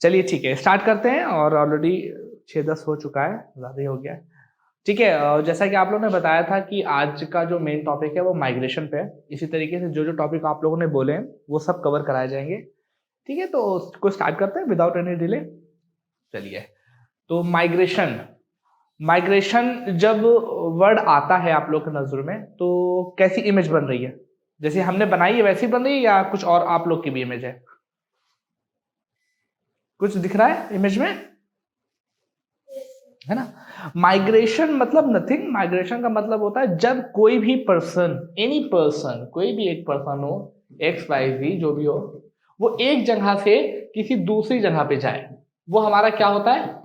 चलिए ठीक है, स्टार्ट करते हैं। और ऑलरेडी 6-10 हो चुका है, ज़्यादा ही हो गया है। ठीक है, जैसा कि आप लोगों ने बताया था कि आज का जो मेन टॉपिक है वो माइग्रेशन पे है। इसी तरीके से जो जो टॉपिक आप लोगों ने बोले हैं वो सब कवर कराए जाएंगे। ठीक है, तो उसको स्टार्ट करते हैं विदाउट एनी डिले। चलिए, तो माइग्रेशन माइग्रेशन जब वर्ड आता है आप लोग की नजर में तो कैसी इमेज बन रही है? जैसे हमने बनाई है वैसी बन रही है या कुछ और आप लोग की भी इमेज है? कुछ दिख रहा है इमेज में, है ना? माइग्रेशन मतलब नथिंग, माइग्रेशन का मतलब होता है जब कोई भी पर्सन, एनी पर्सन, कोई भी एक पर्सन हो, एक्स वाई जी जो भी हो, वो एक जगह से किसी दूसरी जगह पे जाए, वो हमारा क्या होता है?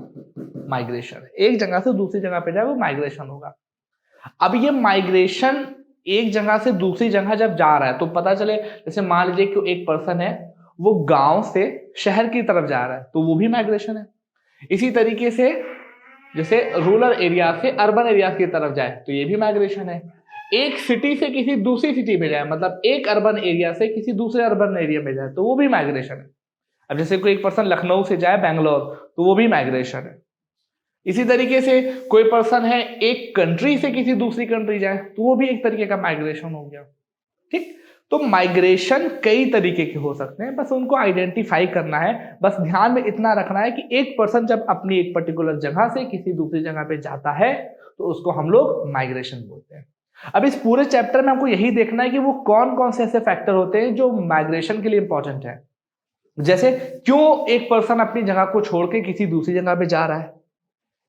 माइग्रेशन। एक जगह से दूसरी जगह पे जाए वो माइग्रेशन होगा। अब ये माइग्रेशन एक जगह से दूसरी जगह जब जा रहा है तो पता चले, जैसे मान लीजिए कि एक पर्सन है वो गांव से शहर की तरफ जा रहा है तो वो भी माइग्रेशन है। इसी तरीके से जैसे रूरल एरिया से अर्बन एरिया की तरफ जाए तो ये भी माइग्रेशन है। एक सिटी से किसी दूसरी सिटी में जाए, मतलब एक अर्बन एरिया से किसी दूसरे अर्बन एरिया में जाए तो वो भी माइग्रेशन है। अब जैसे कोई एक पर्सन लखनऊ से जाए बैंगलोर तो वो भी माइग्रेशन है। इसी तरीके से कोई पर्सन है एक कंट्री से किसी दूसरी कंट्री जाए तो वो भी एक तरीके का माइग्रेशन हो गया। ठीक, तो माइग्रेशन कई तरीके के हो सकते हैं, बस उनको आइडेंटिफाई करना है। बस ध्यान में इतना रखना है कि एक पर्सन जब अपनी एक पर्टिकुलर जगह से किसी दूसरी जगह पे जाता है तो उसको हम लोग माइग्रेशन बोलते हैं। अब इस पूरे चैप्टर में हमको यही देखना है कि वो कौन कौन से ऐसे फैक्टर होते हैं जो माइग्रेशन के लिए इंपॉर्टेंट है। जैसे क्यों एक पर्सन अपनी जगह को छोड़ के किसी दूसरी जगह पे जा रहा है।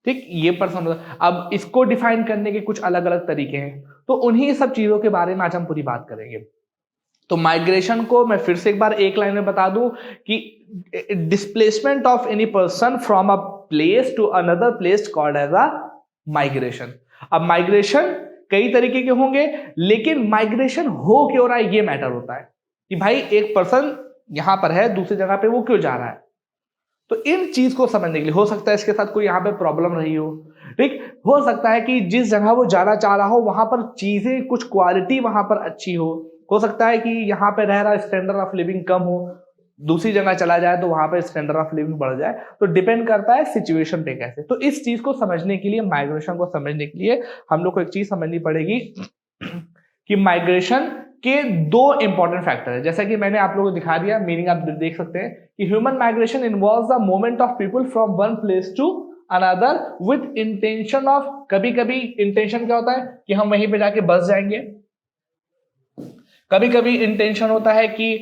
ठीक, ये पर्सन, अब इसको डिफाइन करने के कुछ अलग अलग तरीके हैं, तो उन्हीं सब चीजों के बारे में आज हम पूरी बात करेंगे। तो माइग्रेशन को मैं फिर से एक बार एक लाइन में बता दूं कि displacement of any person from a place to another place called as a migration. अब माइग्रेशन कई तरीके के होंगे, लेकिन माइग्रेशन हो क्यों रहा है ये मैटर होता है कि भाई एक पर्सन यहां पर है, दूसरी जगह पे वो क्यों जा रहा है। तो इन चीज को समझने के लिए, हो सकता है इसके साथ कोई यहाँ पे प्रॉब्लम रही हो, ठीक, हो सकता है कि जिस जगह वो जाना चाह रहा हो वहां पर चीजें कुछ क्वालिटी वहां पर अच्छी हो सकता है कि यहाँ पे रह रहा स्टैंडर्ड ऑफ लिविंग कम हो, दूसरी जगह चला जाए तो वहां पर स्टैंडर्ड ऑफ लिविंग बढ़ जाए। तो डिपेंड करता है सिचुएशन पे कैसे। तो इस चीज को समझने के लिए, माइग्रेशन को समझने के लिए हम लोग को एक चीज समझनी पड़ेगी कि माइग्रेशन के दो इंपॉर्टेंट फैक्टर है। जैसा कि मैंने आप लोगों को दिखा दिया, मीनिंग आप देख सकते हैं कि human migration involves the movement of people from one place to another with intention of, कभी कभी इंटेंशन क्या होता है कि हम वहीं पे जाके बस जाएंगे, कभी कभी इंटेंशन होता है कि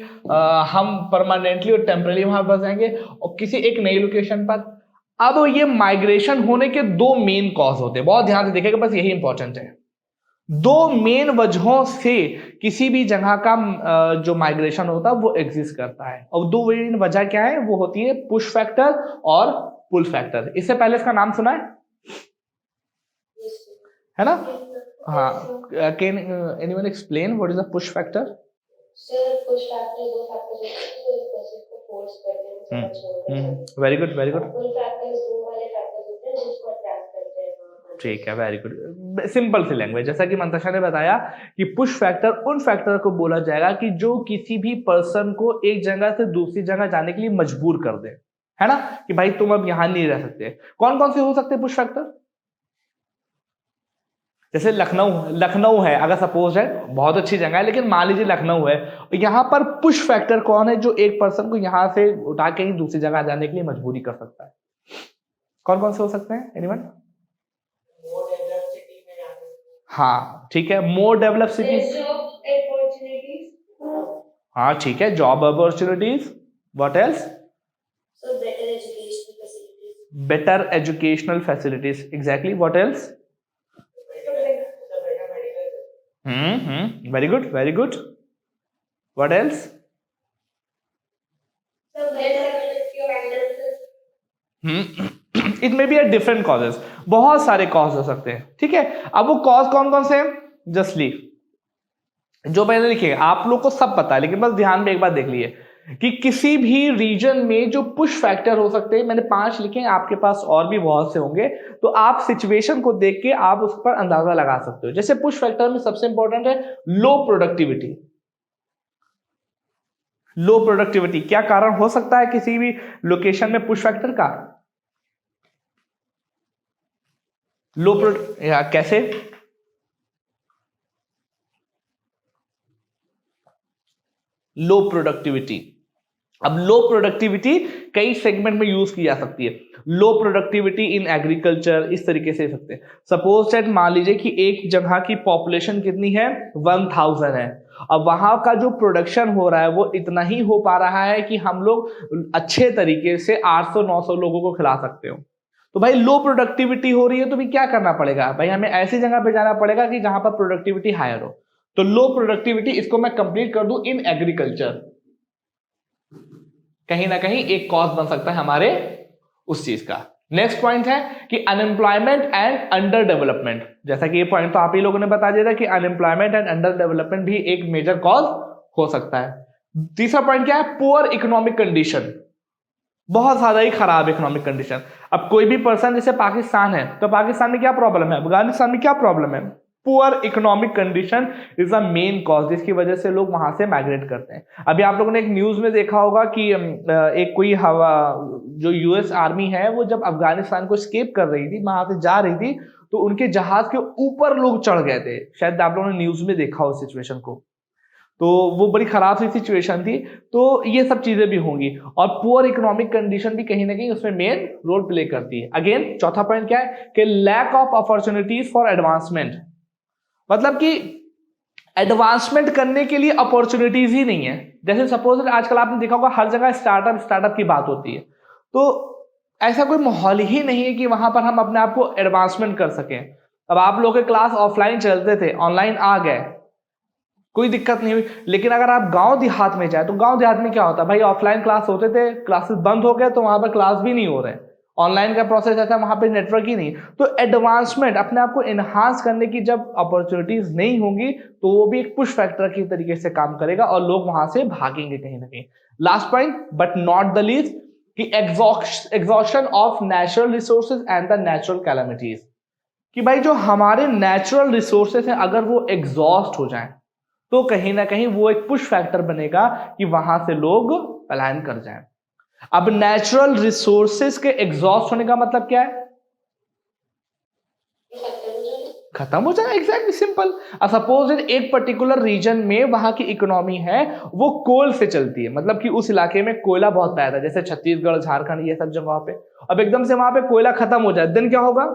हम परमानेंटली और टेम्पररी वहां बस जाएंगे और किसी एक नई लोकेशन पर। अब ये माइग्रेशन होने के दो मेन कॉज होते हैं, बहुत ध्यान से देखिएगा, बस यही इंपॉर्टेंट है। दो मेन वजहों से किसी भी जगह का जो माइग्रेशन होता है वो एग्जिस्ट करता है। और दो मेन वजह क्या है, वो होती है पुश फैक्टर और पुल फैक्टर। इससे पहले इसका नाम सुना है ना? हाँ, can anyone explain what is the push factor? Sir, push factor दो फैक्टर्स होते हैं जो एक पर्सन को फोर्स करते हैं। Very good, very good. Pull factors वो वाले फैक्टर्स होते हैं जिसको अट्रैक्ट करते हैं। ठीक है, वेरी गुड, सिंपल सी लैंग्वेज। जैसा कि मंतशा ने बताया कि पुश फैक्टर उन फैक्टर को बोला जाएगा कि जो किसी भी पर्सन को एक जगह से दूसरी जगह जाने के लिए मजबूर कर दे, है ना, कि भाई तुम अब यहां नहीं रह सकते। कौन कौन से हो सकते हैं पुश फैक्टर? जैसे लखनऊ, लखनऊ है अगर सपोज है, बहुत अच्छी जगह है, लेकिन मान लीजिए लखनऊ है, यहां पर पुश फैक्टर कौन है जो एक पर्सन को यहां से उठा के ही दूसरी जगह जाने के लिए मजबूरी कर सकता है? कौन कौन से हो सकते हैं, एनीवन? हाँ ठीक है, मोर डेवलप सिटी। हाँ ठीक है, job opportunities. What else? Better educational facilities, exactly. What else? Very good, very good. What else? It may be a different causes, बहुत सारे कॉज हो सकते हैं। ठीक है, अब वो कॉज कौन कौन से हैं? जस्ट लीव, जो मैंने लिखे आप लोग को सब पता है, लेकिन बस ध्यान में एक बार देख लिए कि किसी भी रीजन में जो पुश फैक्टर हो सकते हैं, मैंने 5 लिखे हैं, आपके पास और भी बहुत से होंगे, तो आप सिचुएशन को देख के आप उस पर अंदाजा लगा सकते हो। जैसे पुश फैक्टर में सबसे इंपॉर्टेंट है लो प्रोडक्टिविटी। लो प्रोडक्टिविटी, क्या कारण हो सकता है किसी भी लोकेशन में पुश फैक्टर का? लो प्रोडक्ट या कैसे? लो प्रोडक्टिविटी। अब लो प्रोडक्टिविटी कई सेगमेंट में यूज की जा सकती है। लो प्रोडक्टिविटी इन एग्रीकल्चर, इस तरीके से सकते हैं। सपोज दैट मान लीजिए कि एक जगह की पॉपुलेशन कितनी है, 1000 है। अब वहां का जो प्रोडक्शन हो रहा है वो इतना ही हो पा रहा है कि हम लोग अच्छे तरीके से 800-900 लोगों को खिला सकते हो। तो भाई लो प्रोडक्टिविटी हो रही है तो भी क्या करना पड़ेगा भाई, हमें ऐसी जगह पे जाना पड़ेगा कि जहां पर प्रोडक्टिविटी हायर हो। तो लो प्रोडक्टिविटी, इसको मैं कंप्लीट कर दूं इन एग्रीकल्चर, कहीं ना कहीं एक कॉज बन सकता है हमारे उस चीज का। नेक्स्ट पॉइंट है कि अनएम्प्लॉयमेंट एंड अंडर डेवलपमेंट। जैसा कि ये पॉइंट तो आप ही लोगों ने बता दिया था कि अनएम्प्लॉयमेंट एंड अंडर डेवलपमेंट भी एक मेजर कॉज हो सकता है। तीसरा पॉइंट क्या है, पुअर इकोनॉमिक कंडीशन, बहुत ज्यादा ही खराब इकोनॉमिक कंडीशन। अब कोई भी पर्सन, जैसे पाकिस्तान है, तो पाकिस्तान में क्या प्रॉब्लम है, अफगानिस्तान में क्या प्रॉब्लम है, poor economic condition is the main cause, जिसकी वजह से लोग वहां से माइग्रेट करते हैं। अभी आप लोगों ने एक न्यूज में देखा होगा कि एक कोई हवा जो यूएस आर्मी है वो जब अफगानिस्तान को स्केप कर रही थी, वहां से जा रही थी, तो उनके जहाज के ऊपर लोग चढ़ गए थे। शायद आप लोगों ने न्यूज में देखा हो सिचुएशन को, तो वो बड़ी खराब सी सिचुएशन थी। तो ये सब चीजें भी होंगी, और पुअर इकोनॉमिक कंडीशन भी कहीं ना कहीं उसमें मेन रोल प्ले करती है। अगेन चौथा पॉइंट क्या है कि lack of opportunities for advancement, मतलब कि एडवांसमेंट करने के लिए अपॉर्चुनिटीज ही नहीं है। जैसे सपोज आजकल आपने देखा होगा हर जगह स्टार्टअप की बात होती है, तो ऐसा कोई माहौल ही नहीं है कि वहां पर हम अपने आप को एडवांसमेंट कर सकें। अब आप लोग के क्लास ऑफलाइन चलते थे, ऑनलाइन आ गए, कोई दिक्कत नहीं हुई। लेकिन अगर आप गांव देहात में जाए तो गांव देहात में क्या होता है भाई, ऑफलाइन क्लास होते थे, क्लासेस बंद हो गए तो वहां पर क्लास भी नहीं हो रहे, ऑनलाइन का प्रोसेस ऐसा, वहां पे नेटवर्क ही नहीं। तो एडवांसमेंट, अपने आप को एनहांस करने की जब अपॉर्चुनिटीज नहीं होंगी तो वो भी एक पुश फैक्टर की तरीके से काम करेगा और लोग वहां से भागेंगे कहीं ना कहीं। Last point but not the least कि exhaustion of natural resources and the natural calamities, कि भाई जो हमारे नेचुरल रिसोर्सेज हैं अगर वो एग्जॉस्ट हो जाएं तो कहीं ना कहीं वो एक पुश फैक्टर बनेगा कि वहां से लोग पलायन कर जाएं। अब नेचुरल रिसोर्सेज के एग्जॉस्ट होने का मतलब क्या है, खत्म हो जाए, एग्जैक्टली सिंपल। सपोज एक पर्टिकुलर रीजन में वहां की इकोनॉमी है वो कोल से चलती है, मतलब कि उस इलाके में कोयला बहुत पैदा है, जैसे छत्तीसगढ़, झारखंड, ये सब जगहों पे। अब एकदम से वहां पे कोयला खत्म हो जाए, देन क्या होगा,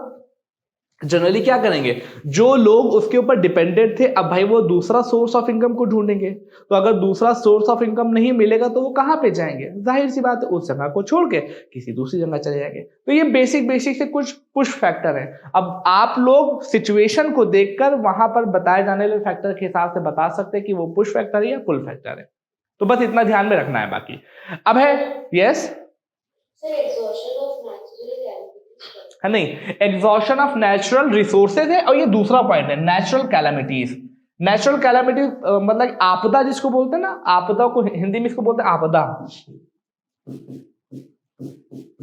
जनरली क्या करेंगे, जो लोग उसके ऊपर डिपेंडेंट थे अब भाई वो दूसरा सोर्स ऑफ इनकम को ढूंढेंगे। तो अगर दूसरा सोर्स ऑफ इनकम नहीं मिलेगा तो वो कहां पे जाएंगे, जाहिर सी बात है उस जगह को छोड़ के किसी दूसरी जगह चले जाएंगे। तो ये बेसिक से कुछ पुश फैक्टर है। अब आप लोग सिचुएशन को देखकर वहां पर बताए जाने वाले फैक्टर के हिसाब से बता सकते हैं कि वो पुश फैक्टर है या पुल फैक्टर है। तो बस इतना ध्यान में रखना है। बाकी अब है यस है नहीं, एग्जॉशन ऑफ नेचुरल रिसोर्सेज है, और ये दूसरा पॉइंट है नेचुरल कैलामिटीज। नेचुरल कैलामिटीज मतलब आपदा जिसको बोलते हैं ना, आपदा को हिंदी में इसको बोलते हैं आपदा।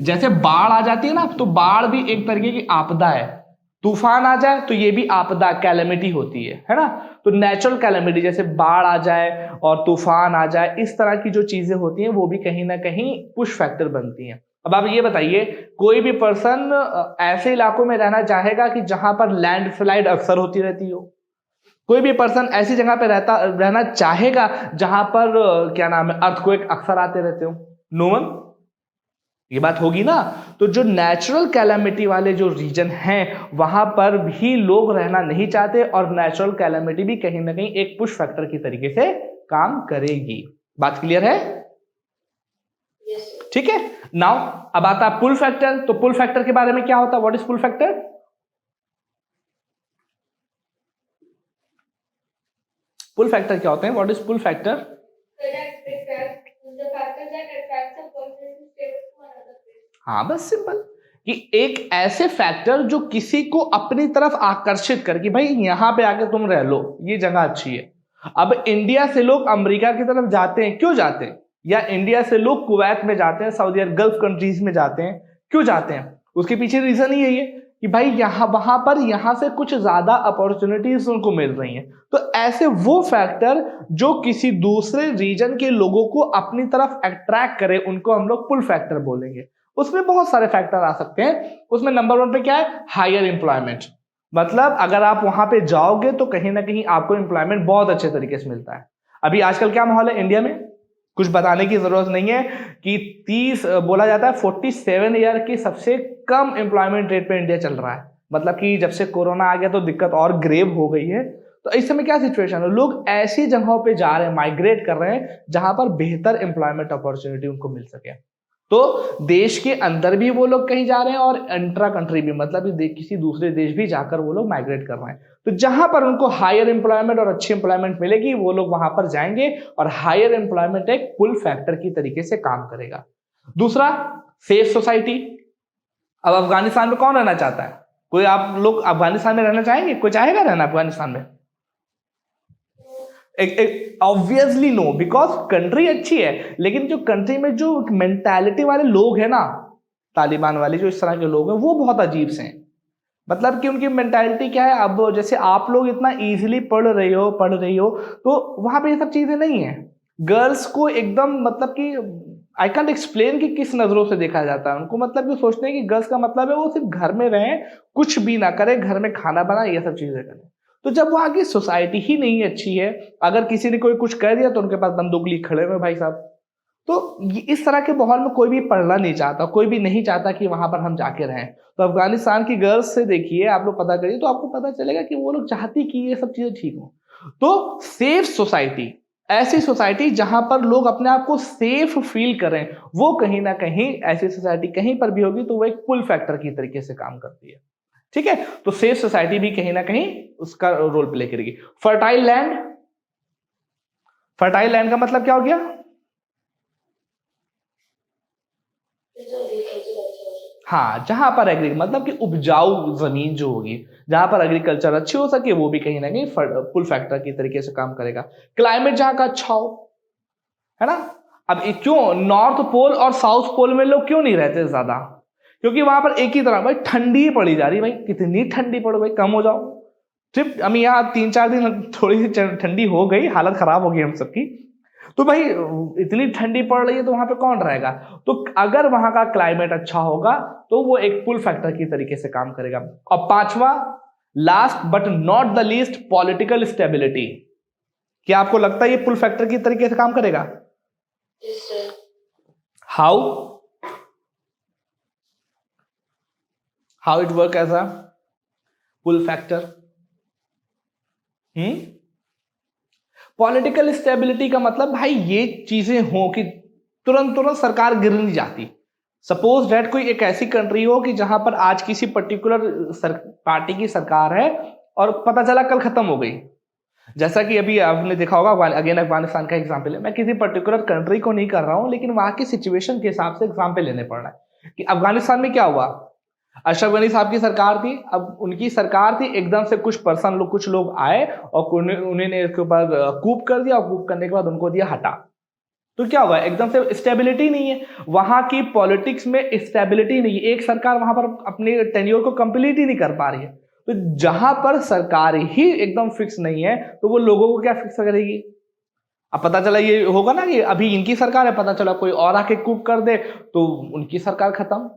जैसे बाढ़ आ जाती है ना, तो बाढ़ भी एक तरीके की आपदा है। तूफान आ जाए तो ये भी आपदा, कैलामिटी होती है ना। तो नेचुरल कैलामिटी जैसे बाढ़ आ जाए और तूफान आ जाए, इस तरह की जो चीजें होती हैं वो भी कहीं ना कहीं पुश फैक्टर बनती हैं। अब आप ये बताइए, कोई भी पर्सन ऐसे इलाकों में रहना चाहेगा कि जहां पर लैंडस्लाइड अक्सर होती रहती हो? कोई भी पर्सन ऐसी जगह पे रहना चाहेगा जहां पर क्या नाम है, अर्थक्वेक अक्सर आते रहते हो? No one. ये बात होगी ना। तो जो नेचुरल कैलामिटी वाले जो रीजन हैं वहां पर भी लोग रहना नहीं चाहते, और नेचुरल कैलामिटी भी कहीं ना कहीं एक पुश फैक्टर की तरीके से काम करेगी। बात क्लियर है? ठीक है। नाउ अब आता है पुल फैक्टर। तो पुल फैक्टर के बारे में क्या होता है, what is pull factor? Pull factor क्या होते हैं, व्हाट इज पुल फैक्टर? हाँ बस सिंपल, कि एक ऐसे फैक्टर जो किसी को अपनी तरफ आकर्षित कर कि भाई यहां पे आके तुम रह लो, ये जगह अच्छी है। अब इंडिया से लोग अमेरिका की तरफ जाते हैं, क्यों जाते हैं? या इंडिया से लोग कुवैत में जाते हैं, सऊदी अरब, गल्फ कंट्रीज में जाते हैं, क्यों जाते हैं? उसके पीछे रीजन ही यही है कि भाई यहाँ वहां पर यहाँ से कुछ ज्यादा अपॉर्चुनिटीज उनको मिल रही हैं। तो ऐसे वो फैक्टर जो किसी दूसरे रीजन के लोगों को अपनी तरफ अट्रैक्ट करे, उनको हम लोग पुल फैक्टर बोलेंगे। उसमें बहुत सारे फैक्टर आ सकते हैं। उसमें नंबर 1 पे क्या है, हायर एम्प्लॉयमेंट। मतलब अगर आप वहां पे जाओगे तो कहीं ना कहीं आपको एम्प्लॉयमेंट बहुत अच्छे तरीके से मिलता है। अभी आजकल क्या माहौल है इंडिया में, कुछ बताने की जरूरत नहीं है कि 30 बोला जाता है 47 ईयर की सबसे कम एम्प्लॉयमेंट रेट पे इंडिया चल रहा है। मतलब कि जब से कोरोना आ गया तो दिक्कत और ग्रेव हो गई है। तो इस समय क्या सिचुएशन है, लोग ऐसी जगहों पे जा रहे हैं, माइग्रेट कर रहे हैं जहां पर बेहतर एम्प्लॉयमेंट अपॉर्चुनिटी उनको मिल सके। तो देश के अंदर भी वो लोग कहीं जा रहे हैं और इंट्रा कंट्री भी, मतलब किसी दूसरे देश भी जाकर वो लोग माइग्रेट कर रहे हैं। तो जहां पर उनको हायर एम्प्लॉयमेंट और अच्छी एम्प्लॉयमेंट मिलेगी वो लोग वहां पर जाएंगे, और हायर एम्प्लॉयमेंट एक पुल फैक्टर की तरीके से काम करेगा। दूसरा, सेफ सोसाइटी। अब अफगानिस्तान में कौन रहना चाहता है? कोई आप लोग अफगानिस्तान में रहना चाहेंगे? कोई चाहेगा रहना अफगानिस्तान में? ऑब्वियसली नो, बिकॉज कंट्री अच्छी है, लेकिन जो कंट्री में जो मेंटालिटी वाले लोग हैं ना, तालिबान वाले जो इस तरह के लोग हैं, वो बहुत अजीब से हैं। मतलब कि उनकी मेंटालिटी क्या है, अब जैसे आप लोग इतना इजीली पढ़ रही हो तो वहां पे ये सब चीजें नहीं है। गर्ल्स को एकदम, मतलब कि आई कैंट एक्सप्लेन कि किस नजरों से देखा जाता है उनको। मतलब कि सोचते हैं कि गर्ल्स का मतलब है वो सिर्फ घर में रहें, कुछ भी ना करे, घर में खाना बनाए, ये सब चीजें करें। तो जब वहां की सोसाइटी ही नहीं अच्छी है, अगर किसी ने कोई कुछ कह दिया तो उनके पास बंदूक लिए खड़े हुए भाई साहब। तो इस तरह के माहौल में कोई भी पढ़ना नहीं चाहता, कोई भी नहीं चाहता कि वहां पर हम जाके रहें। तो अफगानिस्तान की गर्ल्स से देखिए, आप लोग पता करिए तो आपको पता चलेगा कि वो लोग चाहती कि ये सब चीजें ठीक हो। तो सेफ सोसाइटी, ऐसी सोसाइटी जहां पर लोग अपने आप को सेफ फील करें, वो कहीं ना कहीं ऐसी सोसाइटी कहीं पर भी होगी तो वो एक पुल फैक्टर की तरीके से काम करती है। ठीक है, तो सेफ सोसाइटी भी कहीं ना कहीं उसका रोल प्ले करेगी। फर्टाइल लैंड, फर्टाइल लैंड का मतलब क्या हो गया? हाँ, जहां पर एग्री मतलब कि उपजाऊ जमीन जो होगी, जहां पर एग्रीकल्चर अच्छी हो सके, वो भी कहीं ना कहीं पुल फैक्टर की तरीके से काम करेगा। क्लाइमेट जहां का अच्छा हो, है ना। अब क्यों नॉर्थ पोल और साउथ पोल में लोग क्यों नहीं रहते ज्यादा? क्योंकि वहां पर एक ही तरह, भाई ठंडी ही पड़ी जा रही, भाई कितनी ठंडी पड़ो, भाई कम हो जाओ। ट्रिप अभी यहाँ 3-4 दिन थोड़ी सी ठंडी हो गई, हालत खराब हो गई हम सबकी। तो भाई इतनी ठंडी पड़ रही है तो वहां पे कौन रहेगा? तो अगर वहां का क्लाइमेट अच्छा होगा तो वो एक पुल फैक्टर की तरीके से काम करेगा। और पांचवा, last but not the least, political stability. क्या आपको लगता है ये पुल फैक्टर की तरीके से काम करेगा? How it work as a pull factor? Political stability का मतलब भाई ये चीजें हो कि तुरंत सरकार गिर नहीं जाती। सपोज दैट कोई एक ऐसी कंट्री हो कि जहां पर आज किसी पर्टिकुलर पार्टी की सरकार है और पता चला कल खत्म हो गई। जैसा कि अभी आपने देखा होगा, अगेन अफगानिस्तान का एग्जाम्पल है। मैं किसी पर्टिकुलर कंट्री को नहीं कर रहा हूं, लेकिन वहां की सिचुएशन के हिसाब से एग्जाम्पल लेने पड़ रहा है कि अफगानिस्तान में क्या हुआ। अशरफ गनी साहब की सरकार थी, अब उनकी सरकार थी, एकदम से कुछ लोग आए और उन्होंने इसके ऊपर कूप कर दिया, और कूप करने के बाद उनको दिया हटा। तो क्या हुआ, एकदम से स्टेबिलिटी नहीं है वहां की पॉलिटिक्स में, स्टेबिलिटी नहीं है। एक सरकार वहां पर अपने टेन्योर को कंप्लीट ही नहीं कर पा रही है। तो जहां पर सरकार ही एकदम फिक्स नहीं है तो वो लोगों को क्या फिक्स करेगी? अब पता चला ये होगा ना कि अभी इनकी सरकार है, पता चला कोई और आके कूप कर दे तो उनकी सरकार खत्म।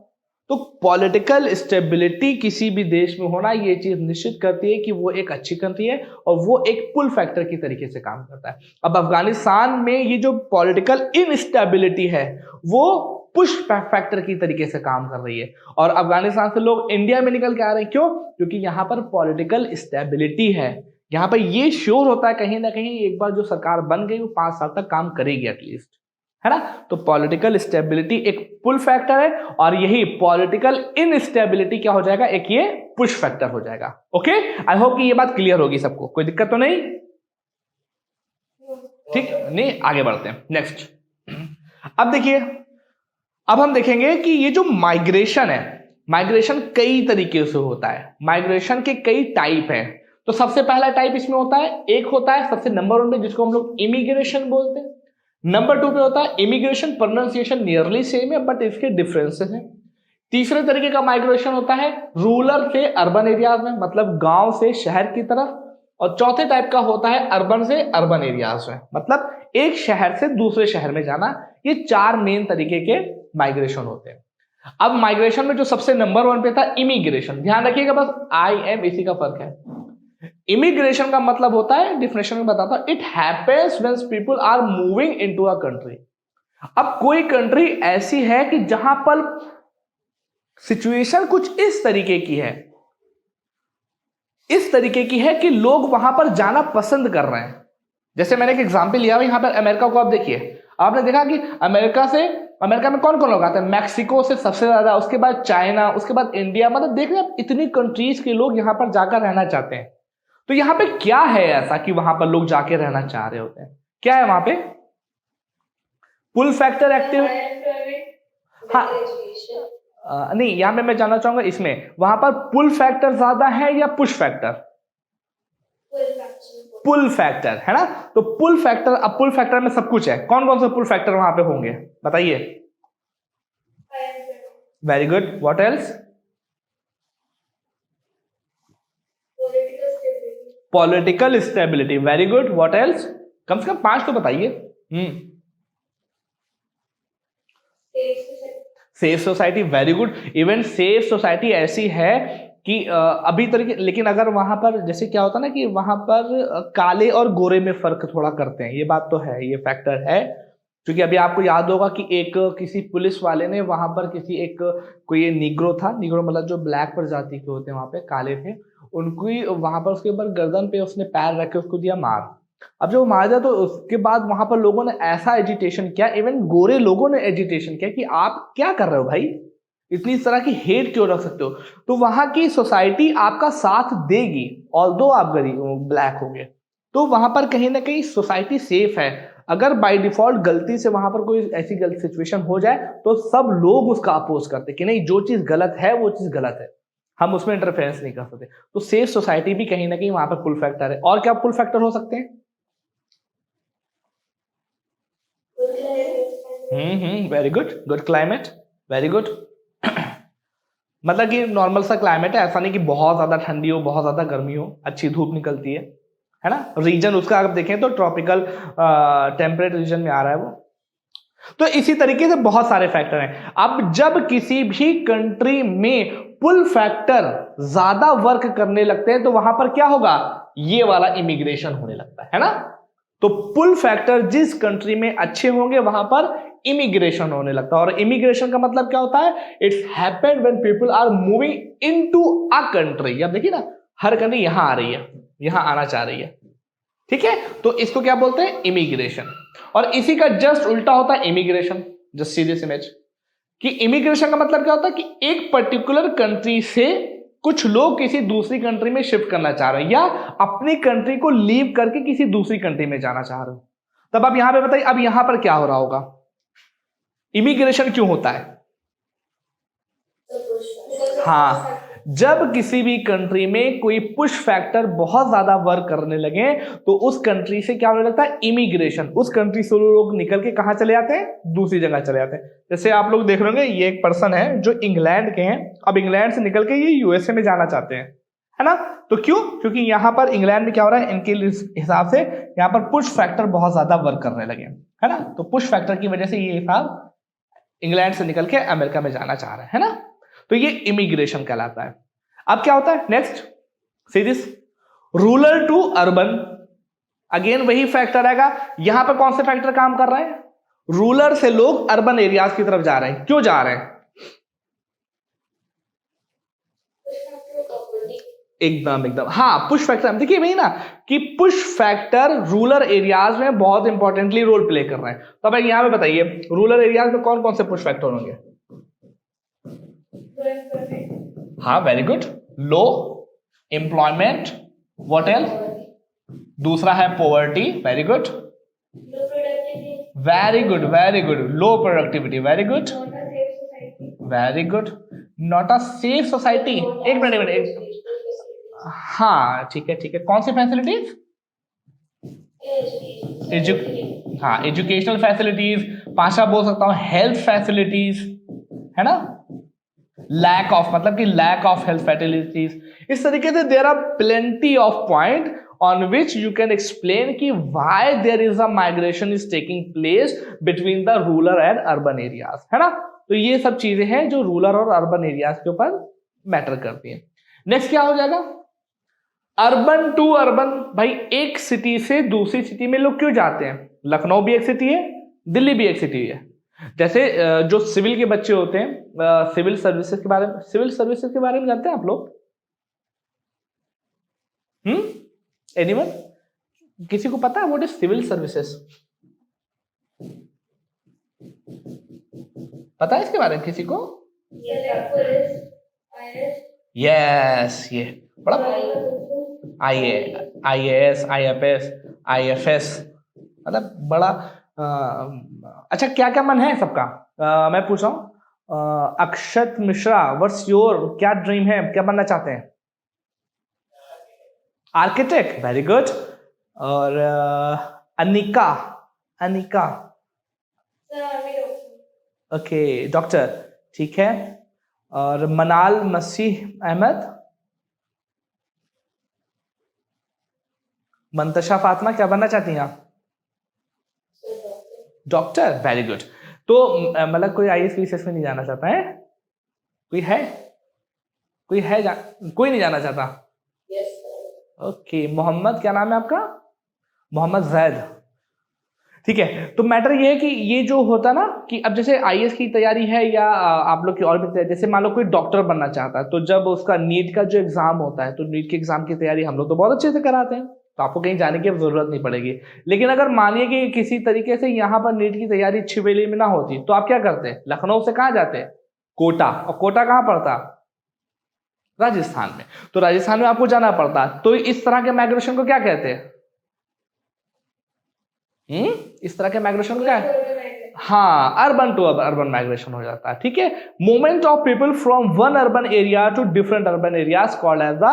तो पॉलिटिकल स्टेबिलिटी किसी भी देश में होना, ये चीज निश्चित करती है कि वो एक अच्छी कंट्री है और वो एक पुल फैक्टर की तरीके से काम करता है। अब अफगानिस्तान में ये जो पॉलिटिकल इनस्टेबिलिटी है वो पुश फैक्टर की तरीके से काम कर रही है, और अफगानिस्तान से लोग इंडिया में निकल के आ रहे हैं। क्यों? क्योंकि यहाँ पर पॉलिटिकल स्टेबिलिटी है। यहाँ पर ये श्योर होता है कहीं ना कहीं एक बार जो सरकार बन गई वो 5 साल तक काम करेगी एटलीस्ट, है ना। तो पॉलिटिकल स्टेबिलिटी एक पुल फैक्टर है, और यही पॉलिटिकल इनस्टेबिलिटी क्या हो जाएगा, एक ये पुश फैक्टर हो जाएगा। ओके, आई होप कि ये बात क्लियर होगी सबको, कोई दिक्कत तो नहीं? ठीक, नहीं आगे बढ़ते हैं नेक्स्ट। अब देखिए, अब हम देखेंगे कि ये जो माइग्रेशन है, माइग्रेशन कई तरीके से होता है। माइग्रेशन के कई टाइप हैं। तो सबसे पहला टाइप इसमें होता है, एक होता है सबसे नंबर 1 पे जिसको हम लोग इमिग्रेशन बोलते हैं। नंबर 2 पे होता है इमिग्रेशन, प्रोनाउंसिएशन नियरली सेम है बट इसके डिफरेंसेस हैं। तीसरे तरीके का माइग्रेशन होता है रूरल से अर्बन एरियाज में, मतलब गांव से शहर की तरफ। और चौथे टाइप का होता है अर्बन से अर्बन एरियाज में, मतलब एक शहर से दूसरे शहर में जाना। ये 4 मेन तरीके के माइग्रेशन होते हैं। अब माइग्रेशन में जो सबसे नंबर 1 पे था इमिग्रेशन, ध्यान रखिएगा, बस इसी का फर्क है। इमिग्रेशन का मतलब होता है, डिफिनेशन में बताता हूं, it happens when people are moving into a country. अब कोई कंट्री ऐसी है कि जहां पर सिचुएशन कुछ इस तरीके की है, इस तरीके की है कि लोग वहां पर जाना पसंद कर रहे हैं। जैसे मैंने एक एग्जांपल लिया, यहां पर अमेरिका को आप देखिए, आपने देखा कि अमेरिका में कौन कौन लोग आते हैं, मैक्सिको से सबसे ज्यादा, उसके बाद चाइना, उसके बाद इंडिया, मतलब देख रहे हैं इतनी कंट्रीज के लोग यहां पर जाकर रहना चाहते हैं। तो यहां पे क्या है ऐसा कि वहां पर लोग जाके रहना चाह रहे होते हैं, क्या है वहां पे? पुल फैक्टर एक्टिव, हाँ नहीं, यहां पे मैं जानना चाहूंगा इसमें वहां पर पुल फैक्टर ज्यादा है या पुश फैक्टर? पुल फैक्टर है ना। तो पुल फैक्टर, अब पुल फैक्टर में सब कुछ है, कौन कौन से पुल फैक्टर वहां पे होंगे बताइए? Very good, what else? Political stability, very good, what else? कम से कम 5 तो बताइए। Safe society, very good. Even safe society ऐसी है कि अभी तरीके, लेकिन अगर वहां पर जैसे क्या होता है ना कि वहां पर काले और गोरे में फर्क थोड़ा करते हैं, ये बात तो है, ये फैक्टर है। क्योंकि अभी आपको याद होगा कि एक किसी पुलिस वाले ने वहां पर किसी एक कोई निग्रो था, निग्रो मतलब जो ब्लैक प्रजाति के होते हैं, वहां पे काले थे, उनको वहां पर उसके ऊपर गर्दन पे उसने पैर रख के उसको दिया मार। अब जब वो मार दिया तो उसके बाद वहां पर लोगों ने ऐसा एजिटेशन किया, इवन गोरे लोगों ने एजिटेशन किया कि आप क्या कर रहे हो भाई, इतनी इस तरह की हेट क्यों रख सकते हो। तो वहां की सोसाइटी आपका साथ देगी, ऑल्दो आप गरीब ब्लैक हो गए, तो वहां पर कहीं ना कहीं सोसाइटी सेफ है। अगर बाय डिफॉल्ट गलती से वहां पर कोई ऐसी गलत सिचुएशन हो जाए तो सब लोग उसका अपोज करते कि नहीं, जो चीज गलत है वो चीज गलत है, हम उसमें इंटरफेरेंस नहीं कर सकते। तो सेफ सोसाइटी भी कहीं ना कहीं वहां पर पुल फैक्टर है। और क्या पुल फैक्टर हो सकते हैं? Very good, good climate, very good. मतलब कि नॉर्मल सा क्लाइमेट है, ऐसा नहीं कि बहुत ज्यादा ठंडी हो, बहुत ज्यादा गर्मी हो, अच्छी धूप निकलती है ना। रीजन उसका अगर देखें तो ट्रॉपिकल टेम्परेट रीजन में आ रहा है वो। तो इसी तरीके से बहुत सारे फैक्टर हैं। अब जब किसी भी कंट्री में पुल फैक्टर ज्यादा वर्क करने लगते हैं तो वहां पर क्या होगा, ये वाला इमिग्रेशन होने लगता है ना। तो पुल फैक्टर जिस कंट्री में अच्छे होंगे वहां पर इमिग्रेशन होने लगता है। और इमिग्रेशन का मतलब क्या होता है, it's happened when people are moving into a country. अब देखिए ना, हर कंट्री यहां आ रही है, यहां आना चाह रही है, ठीक है, तो इसको क्या बोलते हैं, इमिग्रेशन। और इसी का जस्ट उल्टा होता है immigration, just see this image, कि इमिग्रेशन का मतलब क्या होता है कि एक पर्टिकुलर कंट्री से कुछ लोग किसी दूसरी कंट्री में शिफ्ट करना चाह रहे हैं या अपनी कंट्री को लीव करके किसी दूसरी कंट्री में जाना चाह रहे हो। तब आप यहां पे बताइए, अब यहां पर क्या हो रहा होगा, इमिग्रेशन क्यों होता है? हाँ, जब किसी भी कंट्री में कोई पुश फैक्टर बहुत ज्यादा वर्क करने लगे तो उस कंट्री से क्या होने लगता है, इमिग्रेशन। उस कंट्री से लोग निकल के कहां चले जाते हैं, दूसरी जगह चले जाते हैं। जैसे आप लोग देख रहे होंगे, ये एक पर्सन है जो इंग्लैंड के हैं, अब इंग्लैंड से निकल के ये यूएसए में जाना चाहते हैं, है ना। तो क्यों, क्योंकि यहां पर इंग्लैंड में क्या हो रहा है, इनके हिसाब से यहां पर पुश फैक्टर बहुत ज्यादा वर्क करने लगे, है ना। तो पुश फैक्टर की वजह से ये हिसाब इंग्लैंड से निकल के अमेरिका में जाना चाह रहे हैं, है ना। तो ये इमिग्रेशन कहलाता है। अब क्या होता है next, see this, rural to urban. Again वही फैक्टर आएगा, यहां पर कौन से फैक्टर काम कर रहे हैं, रूरल से लोग अर्बन एरियाज की तरफ जा रहे हैं, क्यों जा रहे हैं? एकदम हाँ, पुश फैक्टर। देखिए वही ना कि पुश फैक्टर रूरल एरियाज में बहुत इंपॉर्टेंटली रोल प्ले कर रहे हैं। तो अब यहां पे बताइए, रूरल एरियाज में कौन कौन से पुश फैक्टर होंगे? हाँ, very good, low employment, what else? दूसरा है poverty, very good, very good, very good, low productivity, very good, very good, not a safe society. एक मिनट, हाँ ठीक है, कौन सी फैसिलिटीज? हाँ, एजुकेशनल फैसिलिटीज, पांचवा बोल सकता हूं हेल्थ फैसिलिटीज, है ना। लैक ऑफ मतलब कि लैक ऑफ हेल्थ फैसिलिटीज। इस तरीके से there are plenty of point on which you can explain कि why there is a migration is taking place between the rural and urban areas, है ना। तो ये सब चीजें हैं जो रूरल और अर्बन एरियाज के ऊपर मैटर करती हैं। नेक्स्ट क्या हो जाएगा, अर्बन टू अर्बन। भाई एक सिटी से दूसरी सिटी में लोग क्यों जाते हैं, लखनऊ भी एक सिटी है, दिल्ली भी एक सिटी है। जैसे जो सिविल के बच्चे होते हैं, सिविल सर्विसेज के बारे में जानते हैं आप लोग? एनीवन, किसी को पता है व्हाट इज सिविल सर्विसेज? पता है इसके बारे में किसी को? यस, ये बड़ा IAS, IFS मतलब बड़ा अच्छा क्या क्या मन है सबका? मैं पूछ रहा हूँ, अक्षत मिश्रा, व्हाट्स योर, क्या ड्रीम है, क्या बनना चाहते हैं? Architect, very good. और अनिका, ओके डॉक्टर, ठीक है। और मनाल मसीह अहमद, मंतशा फातिमा, क्या बनना चाहती हैं आप? Doctor, very good. तो मतलब कोई IAS PCS में नहीं जाना चाहता है? कोई नहीं जाना चाहता? ओके मोहम्मद, क्या नाम है आपका? मोहम्मद जैद, ठीक है। तो मैटर ये है कि ये जो होता है ना कि अब जैसे IAS की तैयारी है या आप लोग की और भी तैयारी, जैसे मान लो कोई डॉक्टर बनना चाहता है, तो जब उसका नीट का जो एग्जाम होता है, तो नीट के एग्जाम की तैयारी हम लोग तो बहुत अच्छे से कराते हैं, तो आपको कहीं जाने की जरूरत नहीं पड़ेगी। लेकिन अगर मानिए कि किसी तरीके से यहाँ पर नीट की तैयारी छिवेली में ना होती, तो आप क्या करते? लखनऊ से कहाँ जाते? कोटा। और कोटा कहाँ पड़ता? राजस्थान में। तो राजस्थान में आपको जाना पड़ता। तो इस तरह के माइग्रेशन को क्या कहते हैं? इस तरह के माइग्रेशन को क्या है? हाँ, अर्बन टू अर्बन माइग्रेशन हो जाता है, ठीक है। Movement of people from one urban area to different urban areas called as the